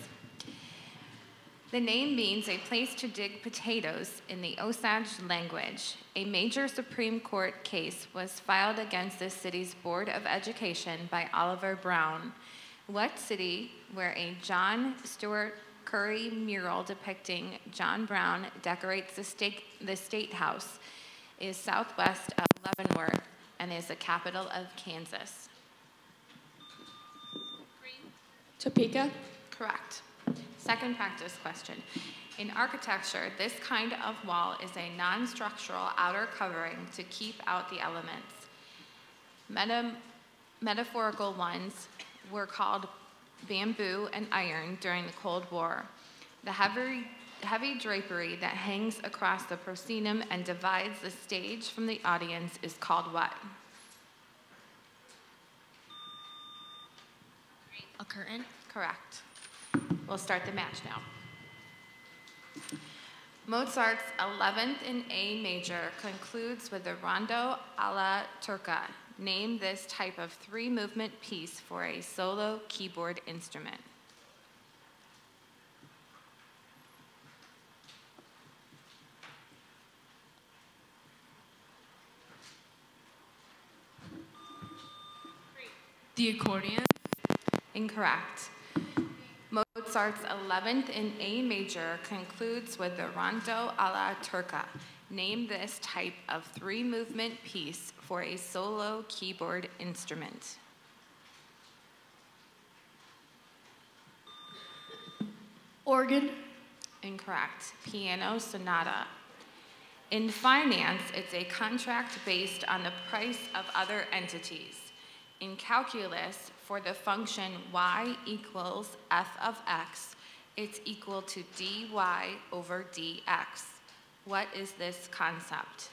Speaker 4: The name means a place to dig potatoes in the Osage language. A major Supreme Court case was filed against the city's Board of Education by Oliver Brown. What city, where a John Stuart Curry mural depicting John Brown decorates the State House, is southwest of Leavenworth and is the capital of Kansas?
Speaker 3: Topeka,
Speaker 4: Correct. Second practice question. In architecture, this kind of wall is a non-structural outer covering to keep out the elements. Metaphorical ones were called bamboo and iron during the Cold War. The heavy drapery that hangs across the proscenium and divides the stage from the audience is called what?
Speaker 10: A curtain.
Speaker 4: Correct. We'll start the match now. Mozart's 11th in A major concludes with the Rondo alla Turca. Name this type of 3-movement piece for a solo keyboard instrument.
Speaker 8: The accordion.
Speaker 4: Incorrect. Mozart's 11th in A major concludes with the Rondo alla Turca. Name this type of 3-movement piece for a solo keyboard instrument.
Speaker 12: Organ,
Speaker 4: Incorrect. Piano sonata. In finance, it's a contract based on the price of other entities. In calculus, for the function y equals f of x, it's equal to dy over dx. What is this concept?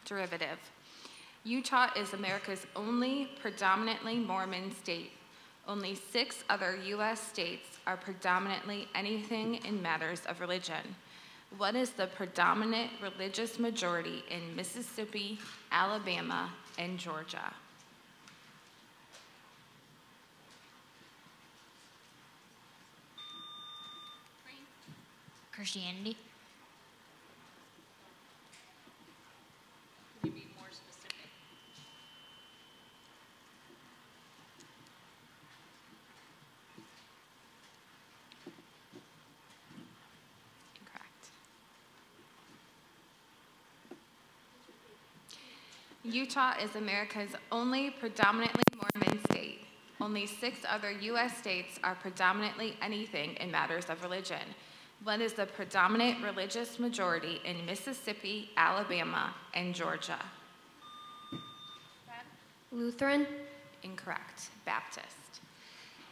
Speaker 4: Derivative. Utah is America's only predominantly Mormon state. Only 6 other U.S. states are predominantly anything in matters of religion. What is the predominant religious majority in Mississippi, Alabama, and Georgia?
Speaker 10: Christianity.
Speaker 7: Can you be more specific?
Speaker 4: Incorrect. Utah is America's only predominantly Mormon state. Only 6 other U.S. states are predominantly anything in matters of religion. What is the predominant religious majority in Mississippi, Alabama, and Georgia?
Speaker 12: Lutheran.
Speaker 4: Incorrect. Baptist.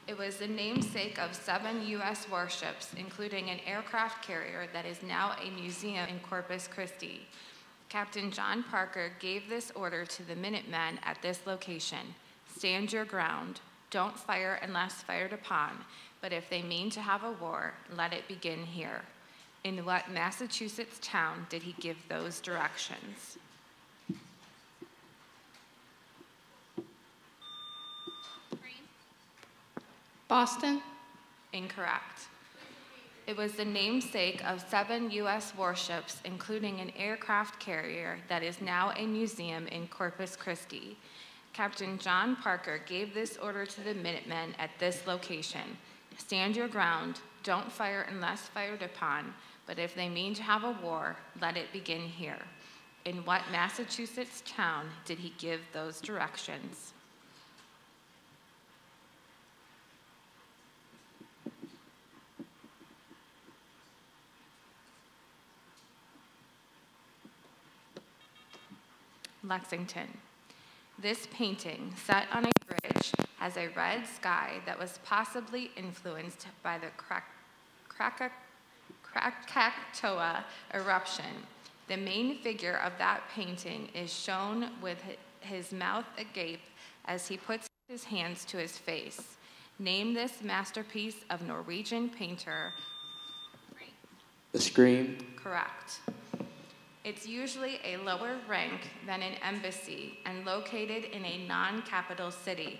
Speaker 4: It was the namesake of 7 U.S. warships, including an aircraft carrier that is now a museum in Corpus Christi. Captain John Parker gave this order to the Minutemen at this location: stand your ground, don't fire unless fired upon, but if they mean to have a war, let it begin here. In what Massachusetts town did he give those directions?
Speaker 12: Boston.
Speaker 4: Incorrect. It was the namesake of 7 U.S. warships, including an aircraft carrier that is now a museum in Corpus Christi. Captain John Parker gave this order to the Minutemen at this location: stand your ground, don't fire unless fired upon, but if they mean to have a war, let it begin here. In what Massachusetts town did he give those directions? Lexington. This painting, set on a bridge, has a red sky that was possibly influenced by the Krakatoa eruption. The main figure of that painting is shown with his mouth agape as he puts his hands to his face. Name this masterpiece of Norwegian painter.
Speaker 13: The Scream.
Speaker 4: Correct. It's usually a lower rank than an embassy and located in a non-capital city,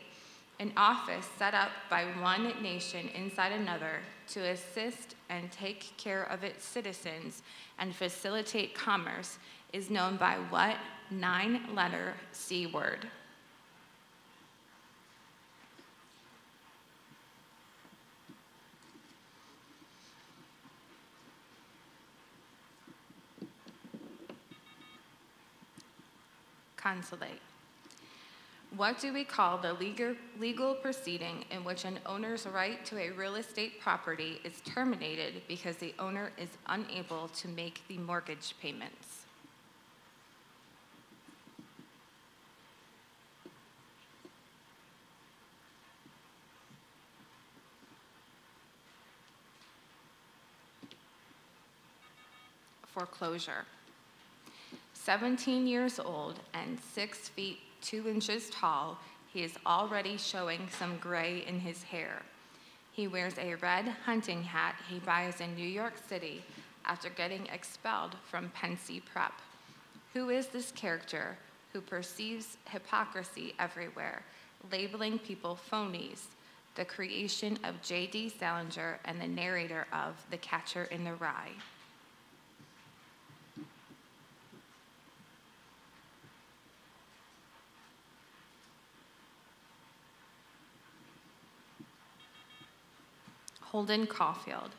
Speaker 4: an office set up by one nation inside another to assist and take care of its citizens and facilitate commerce is known by what 9-letter C word? Consulate. What do we call the legal proceeding in which an owner's right to a real estate property is terminated because the owner is unable to make the mortgage payments? Foreclosure. 17 years old and 6 feet 2 inches tall, he is already showing some gray in his hair. He wears a red hunting hat he buys in New York City after getting expelled from Pensy Prep. Who is this character who perceives hypocrisy everywhere, labeling people phonies, the creation of J.D. Salinger and the narrator of The Catcher in the Rye? Holden Caulfield.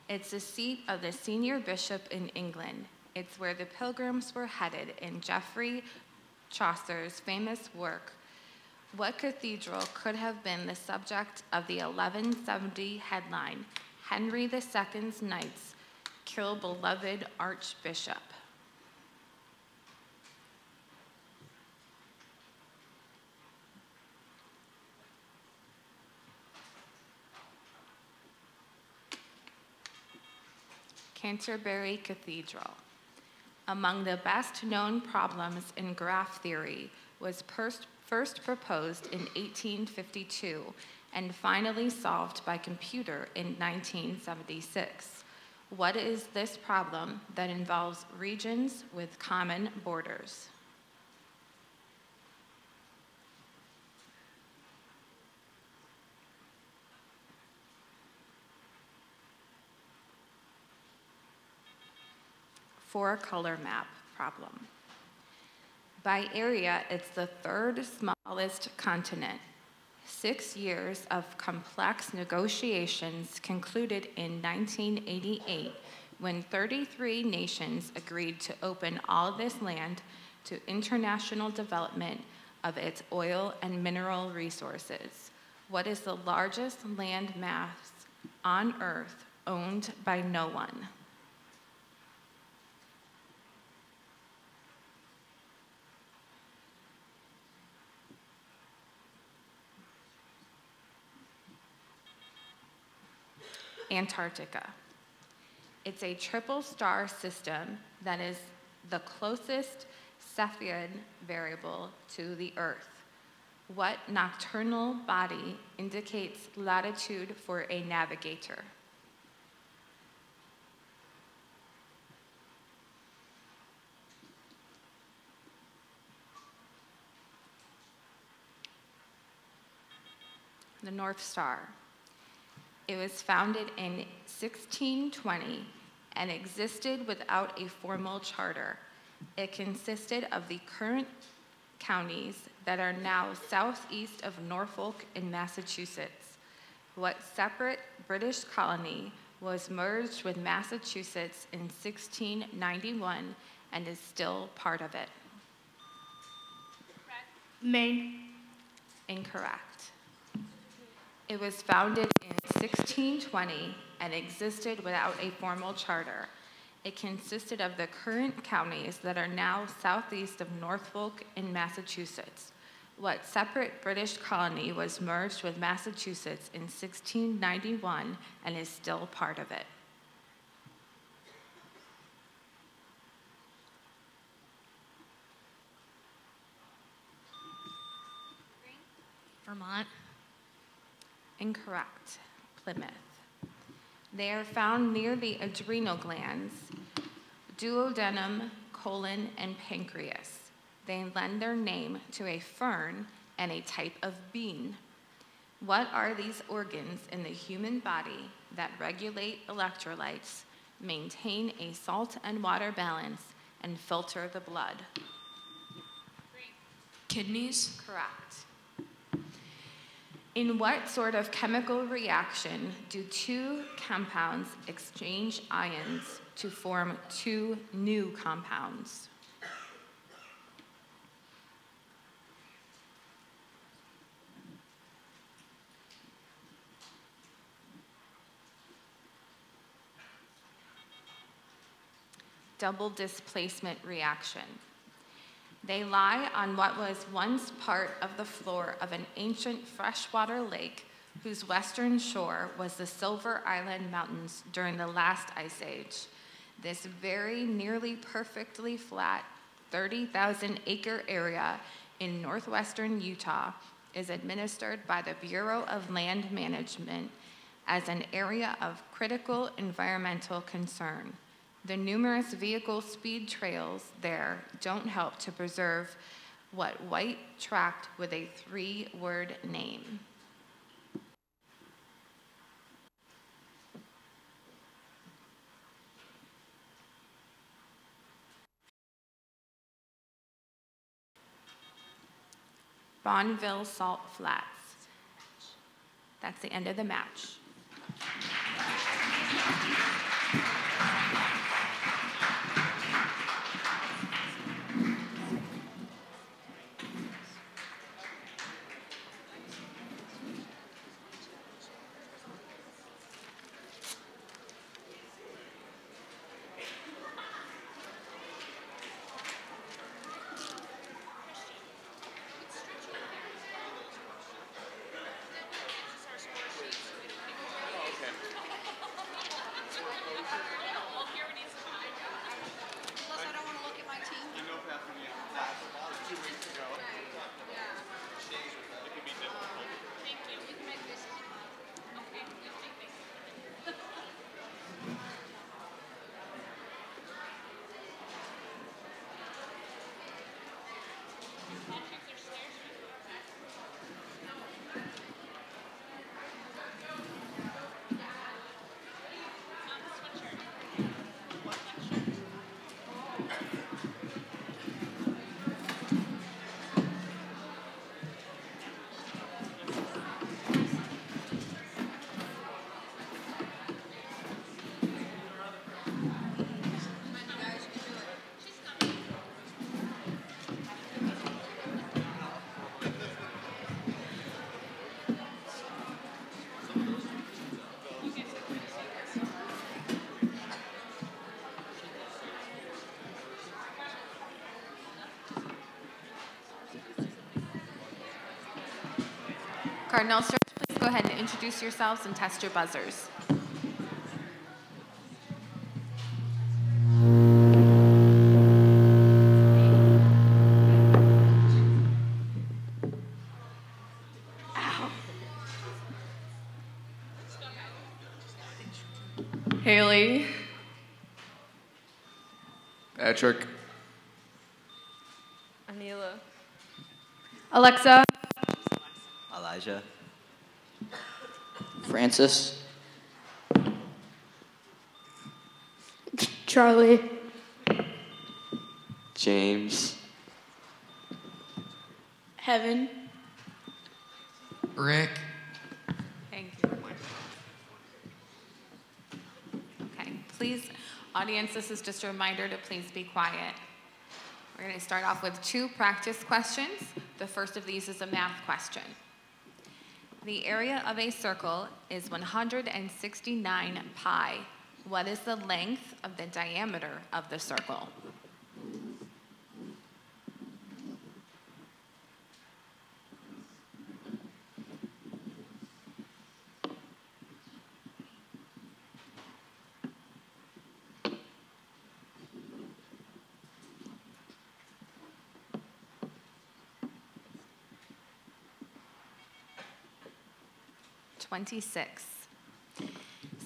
Speaker 4: It's the seat of the senior bishop in England. It's where the pilgrims were headed in Geoffrey Chaucer's famous work. What cathedral could have been the subject of the 1170 headline, Henry II's Knights Kill Beloved Archbishop? Canterbury Cathedral. Among the best known problems in graph theory was first proposed in 1852 and finally solved by computer in 1976. What is this problem that involves regions with common borders? Four-color map problem. By area, it's the 3rd smallest continent. 6 years of complex negotiations concluded in 1988 when 33 nations agreed to open all this land to international development of its oil and mineral resources. What is the largest land mass on Earth owned by no one? Antarctica. It's a triple star system that is the closest Cepheid variable to the Earth. What nocturnal body indicates latitude for a navigator? The North Star. It was founded in 1620 and existed without a formal charter. It consisted of the current counties that are now southeast of Norfolk in Massachusetts. What separate British colony was merged with Massachusetts in 1691 and is still part of it?
Speaker 8: Maine.
Speaker 4: Incorrect. It was founded in 1620 and existed without a formal charter. It consisted of the current counties that are now southeast of Norfolk in Massachusetts. What separate British colony was merged with Massachusetts in 1691 and is still part of it?
Speaker 10: Vermont.
Speaker 4: Incorrect. Plymouth. They are found near the adrenal glands, duodenum, colon, and pancreas. They lend their name to a fern and a type of bean. What are these organs in the human body that regulate electrolytes, maintain a salt and water balance, and filter the blood?
Speaker 8: Kidneys.
Speaker 4: Correct. In what sort of chemical reaction do two compounds exchange ions to form two new compounds? Double displacement reaction. They lie on what was once part of the floor of an ancient freshwater lake whose western shore was the Silver Island Mountains during the last ice age. This very nearly perfectly flat 30,000 acre area in northwestern Utah is administered by the Bureau of Land Management as an area of critical environmental concern. The numerous vehicle speed trails there don't help to preserve what white tract with a three-word name. Bonneville Salt Flats. That's the end of the match. Cardinal Church, please go ahead and introduce yourselves and test your buzzers.
Speaker 14: Haley.
Speaker 15: Patrick.
Speaker 3: Anila.
Speaker 14: Alexa.
Speaker 16: Elijah.
Speaker 13: Francis.
Speaker 12: Charlie.
Speaker 13: James.
Speaker 12: Heaven.
Speaker 15: Rick.
Speaker 4: Thank you. Okay, please, audience, this is just a reminder to please be quiet. We're going to start off with 2 practice questions. The first of these is a math question. The area of a circle is 169 pi. What is the length of the diameter of the circle?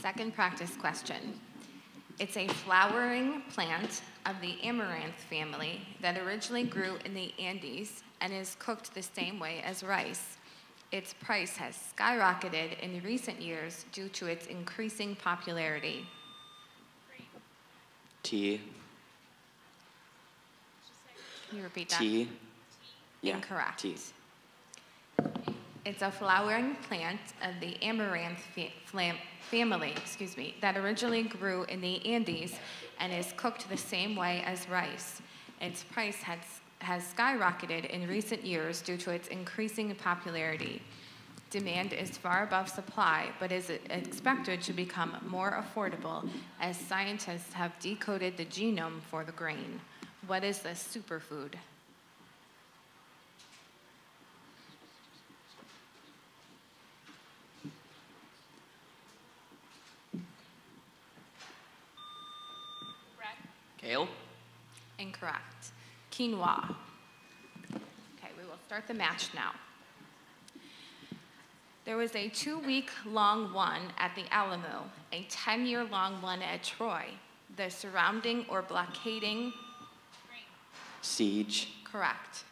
Speaker 4: Second practice question. It's a flowering plant of the amaranth family that originally grew in the Andes and is cooked the same way as rice. Its price has skyrocketed in recent years due to its increasing popularity.
Speaker 13: Tea.
Speaker 4: Can you repeat that?
Speaker 13: Tea. Yeah.
Speaker 4: Incorrect.
Speaker 13: Tea.
Speaker 4: It's a flowering plant of the amaranth family, that originally grew in the Andes and is cooked the same way as rice. Its price has skyrocketed in recent years due to its increasing popularity. Demand is far above supply, but is expected to become more affordable as scientists have decoded the genome for the grain. What is this superfood?
Speaker 6: Kale?
Speaker 4: Incorrect. Quinoa. Okay, we will start the match now. There was a 2-week-long one at the Alamo, a 10-year-long one at Troy. The surrounding or blockading?
Speaker 13: Siege.
Speaker 4: Correct.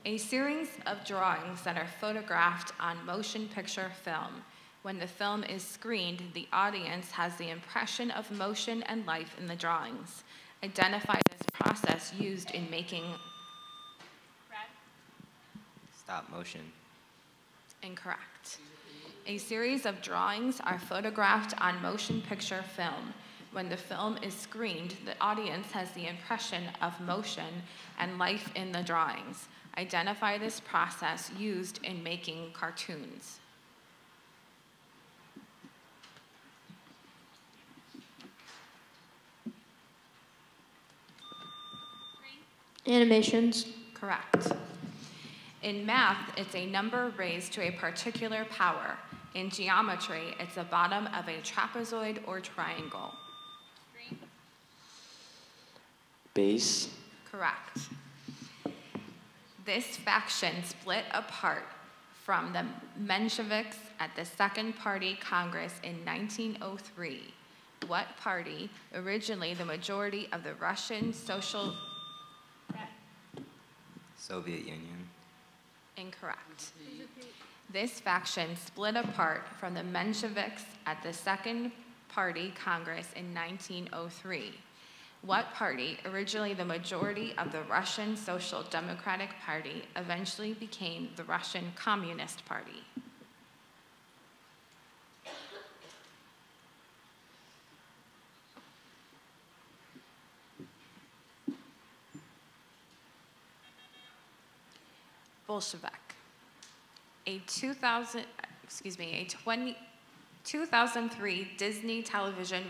Speaker 4: A series of drawings that are photographed on motion picture film. When the film is screened, the audience has the impression of motion and life in the drawings. Identify this process used in making...
Speaker 16: Stop motion.
Speaker 4: Incorrect. A series of drawings are photographed on motion picture film. When the film is screened, the audience has the impression of motion and life in the drawings. Identify this process used in making cartoons.
Speaker 12: Animations.
Speaker 4: Correct. In math, it's a number raised to a particular power. In geometry, it's the bottom of a trapezoid or triangle.
Speaker 13: Base.
Speaker 4: Correct. This faction split apart from the Mensheviks at the Second Party Congress in 1903. What party, originally the majority of the Russian Social...
Speaker 16: Soviet Union.
Speaker 4: Incorrect. This faction split apart from the Mensheviks at the Second Party Congress in 1903. What party, originally the majority of the Russian Social Democratic Party, eventually became the Russian Communist Party? Bolshevik. A 2003 Disney television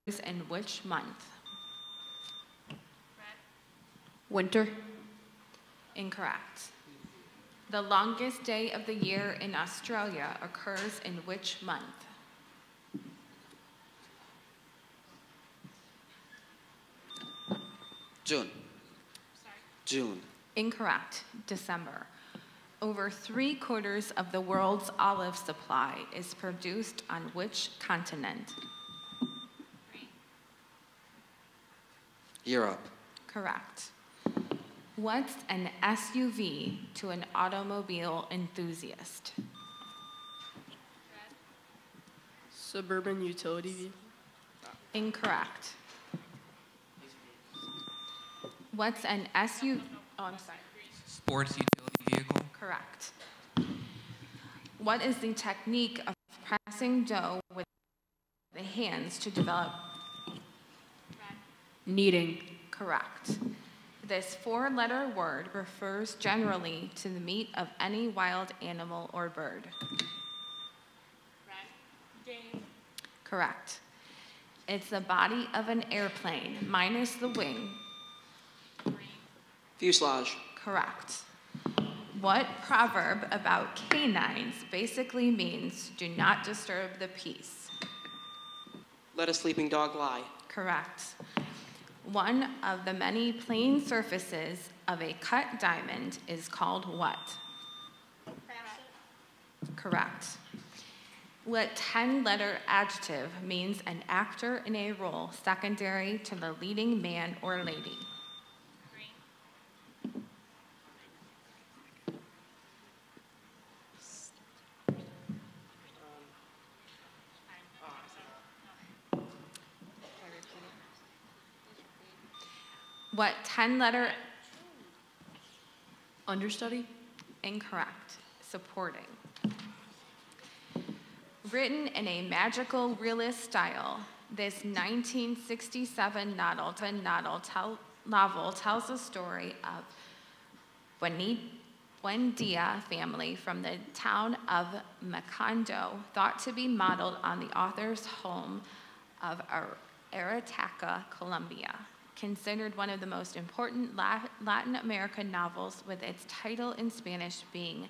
Speaker 4: in which month?
Speaker 8: Winter.
Speaker 4: Incorrect. The longest day of the year in Australia occurs in which month?
Speaker 15: June. June.
Speaker 4: Incorrect. December. Over 3/4 of the world's olive supply is produced on which continent?
Speaker 15: Europe.
Speaker 4: Correct. What's an SUV to an automobile enthusiast?
Speaker 8: Suburban utility vehicle.
Speaker 4: Incorrect. What's an SUV? Oh, I'm sorry.
Speaker 17: Sports utility vehicle.
Speaker 4: Correct. What is the technique of pressing dough with the hands to develop?
Speaker 8: Kneading.
Speaker 4: Correct. This 4-letter word refers generally to the meat of any wild animal or bird.
Speaker 7: Game.
Speaker 4: Correct. It's the body of an airplane minus the wing.
Speaker 15: Fuselage.
Speaker 4: Correct. What proverb about canines basically means do not disturb the peace?
Speaker 15: Let a sleeping dog lie.
Speaker 4: Correct. One of the many plane surfaces of a cut diamond is called what? Correct. What 10-letter adjective means an actor in a role secondary to the leading man or lady? What 10-letter?
Speaker 8: Understudy.
Speaker 4: Incorrect. Supporting. Written in a magical realist style, this 1967 novel tells the story of Buendia family from the town of Macondo, thought to be modeled on the author's home of Arataca, Colombia. Considered one of the most important Latin American novels, with its title in Spanish being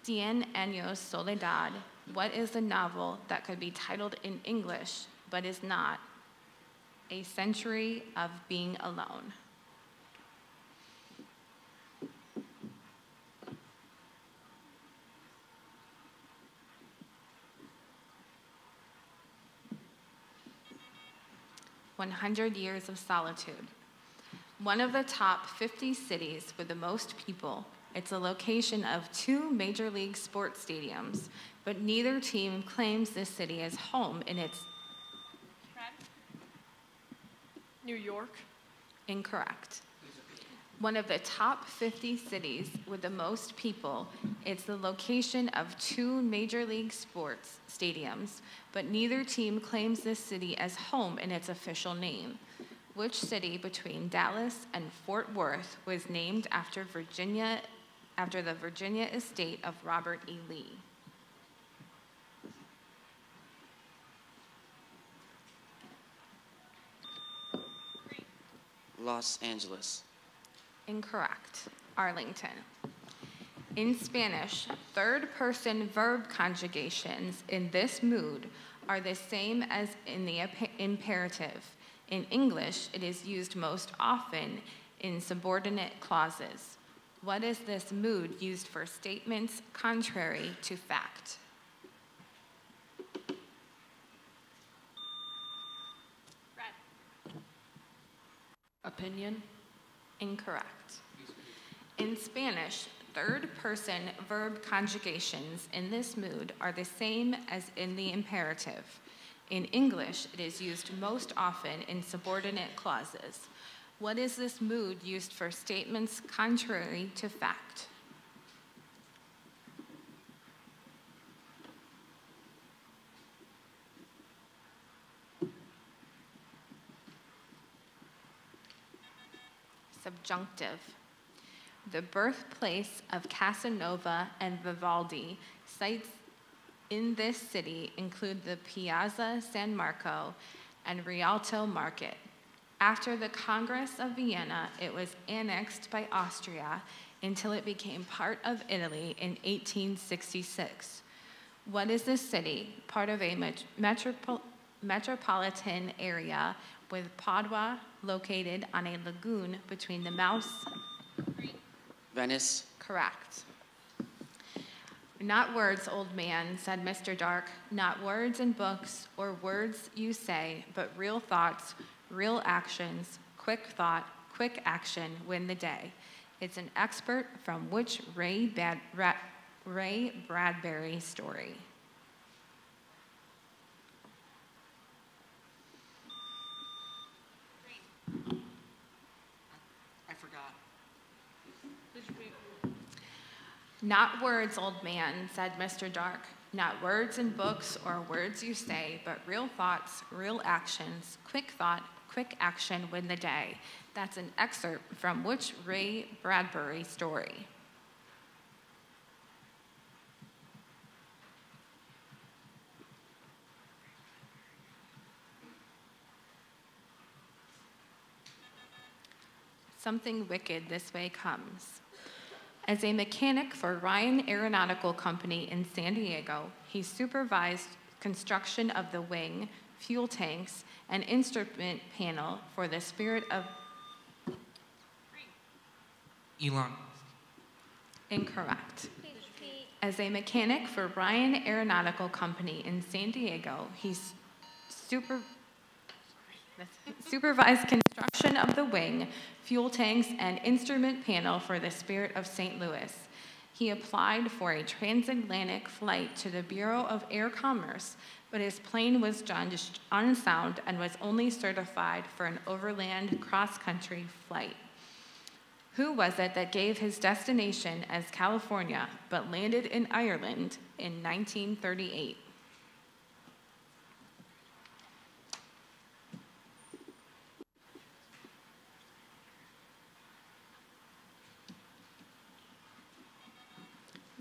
Speaker 4: 100 Años Soledad. What is the novel that could be titled in English but is not? A Century of Being Alone. "100 Years of Solitude." One of the top 50 cities with the most people, it's a location of 2 major league sports stadiums, but neither team claims this city as home in its...
Speaker 8: New York.
Speaker 4: Incorrect. One of the top 50 cities with the most people, it's the location of 2 major league sports stadiums, but neither team claims this city as home in its official name. Which city between Dallas and Fort Worth was named after the Virginia estate of Robert E. Lee?
Speaker 15: Los Angeles.
Speaker 4: Incorrect. Arlington. In Spanish, third-person verb conjugations in this mood are the same as in the imperative. In English, it is used most often in subordinate clauses. What is this mood used for statements contrary to fact?
Speaker 8: Opinion.
Speaker 4: Incorrect. In Spanish, third-person verb conjugations in this mood are the same as in the imperative. In English, it is used most often in subordinate clauses. What is this mood used for statements contrary to fact? Subjunctive. The birthplace of Casanova and Vivaldi, sites in this city include the Piazza San Marco and Rialto Market. After the Congress of Vienna, it was annexed by Austria until it became part of Italy in 1866. What is this city? Part of a metropolitan area with Padua located on a lagoon between the mouths.
Speaker 15: Venice.
Speaker 4: Correct. Not words, old man, said Mr. Dark, not words in books or words you say, but real thoughts, real actions, quick thought, quick action win the day. It's an expert from which Ray Bradbury story.
Speaker 15: I forgot.
Speaker 4: Not words, old man, said Mr. Dark. Not words in books or words you say, but real thoughts, real actions, quick thought, quick action win the day. That's an excerpt from which Ray Bradbury story? Something wicked this way comes. As a mechanic for Ryan Aeronautical Company in San Diego, he supervised construction of the wing, fuel tanks, and instrument panel for the Spirit of...
Speaker 17: Elon.
Speaker 4: Incorrect. As a mechanic for Ryan Aeronautical Company in San Diego, he supervised construction of the wing, fuel tanks, and instrument panel for the Spirit of St. Louis. He applied for a transatlantic flight to the Bureau of Air Commerce, but his plane was judged unsound and was only certified for an overland cross-country flight. Who was it that gave his destination as California, but landed in Ireland in 1938?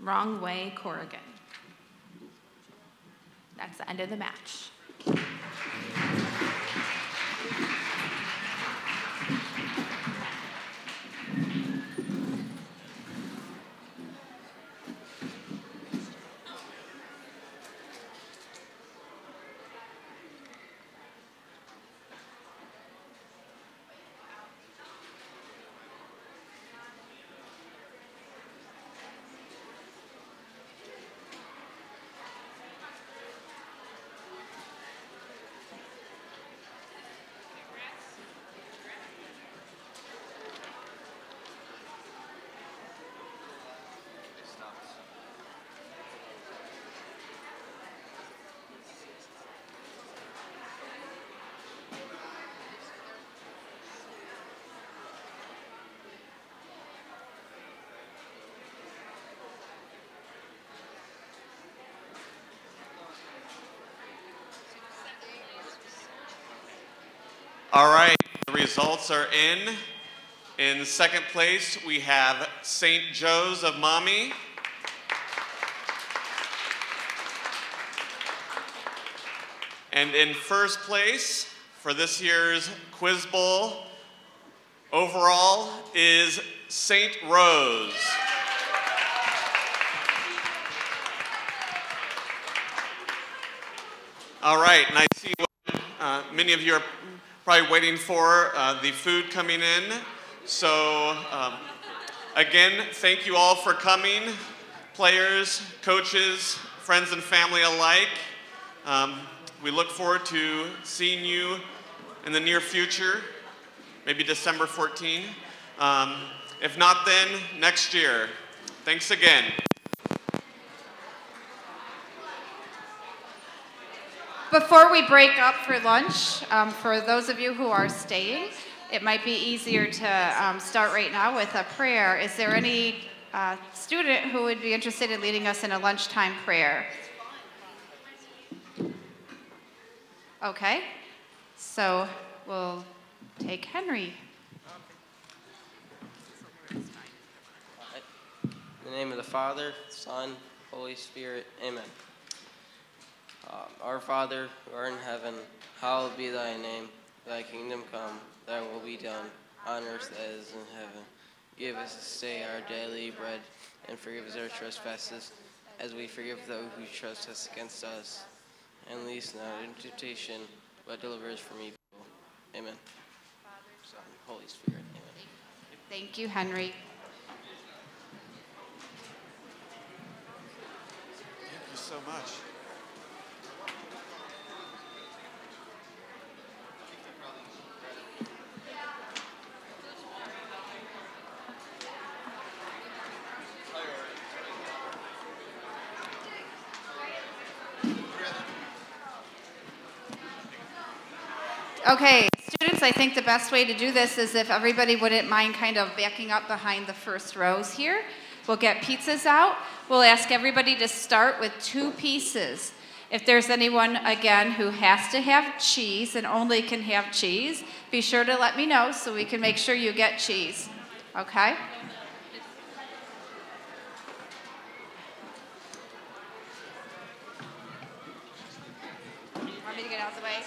Speaker 4: Wrong way, Corrigan. That's the end of the match.
Speaker 2: All right, the results are in. In second place, we have St. Joe's of Mommy. And in first place for this year's Quiz Bowl, overall is St. Rose. All right, and I see what many of you are probably waiting for, the food coming in. So again, thank you all for coming, players, coaches, friends and family alike. We look forward to seeing you in the near future, maybe December 14. If not then, next year. Thanks again.
Speaker 1: Before we break up for lunch, for those of you who are staying, it might be easier to start right now with a prayer. Is there any student who would be interested in leading us in a lunchtime prayer? Okay, so we'll take Henry.
Speaker 6: In the name of the Father, Son, Holy Spirit, amen. Our Father, who art in heaven, hallowed be thy name. Thy kingdom come, thy will be done, on earth as it is in heaven. Give us this day our daily bread, and forgive us our trespasses, as we forgive those who trespass against us. And lead us not into temptation, but deliver us from evil. Amen. Son, Holy Spirit. Amen.
Speaker 1: Thank you, Henry.
Speaker 2: Thank you so much.
Speaker 1: Okay, students, I think the best way to do this is if everybody wouldn't mind kind of backing up behind the first rows here. We'll get pizzas out. We'll ask everybody to start with 2 pieces. If there's anyone, again, who has to have cheese and only can have cheese, be sure to let me know so we can make sure you get cheese. Okay? Want me to get out of the way?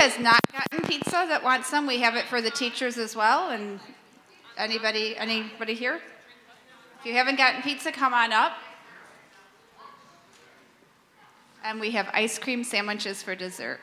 Speaker 1: has not gotten pizza that wants some, we have it for the teachers as well. And anybody here? If you haven't gotten pizza, come on up. And we have ice cream sandwiches for dessert.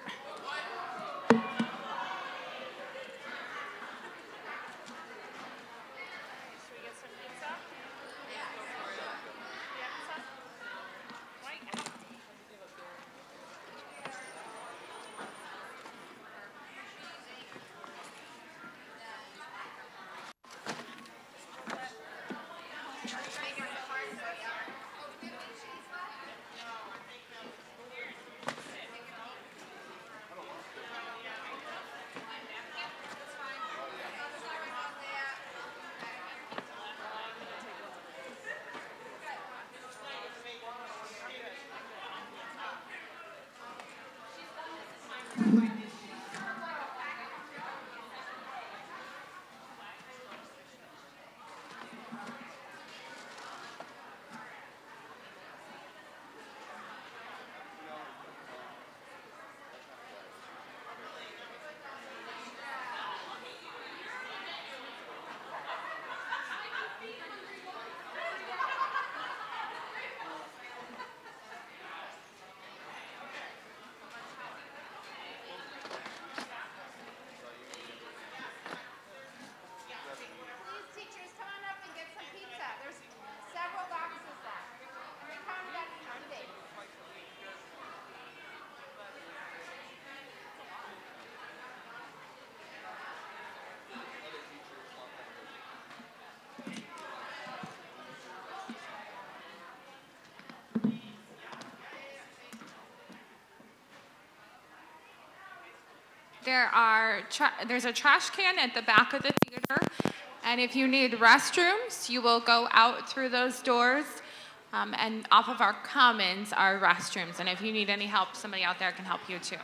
Speaker 4: There's a trash can at the back of the theater, and if you need restrooms, you will go out through those doors, and off of our commons are restrooms, and if you need any help, somebody out there can help you too.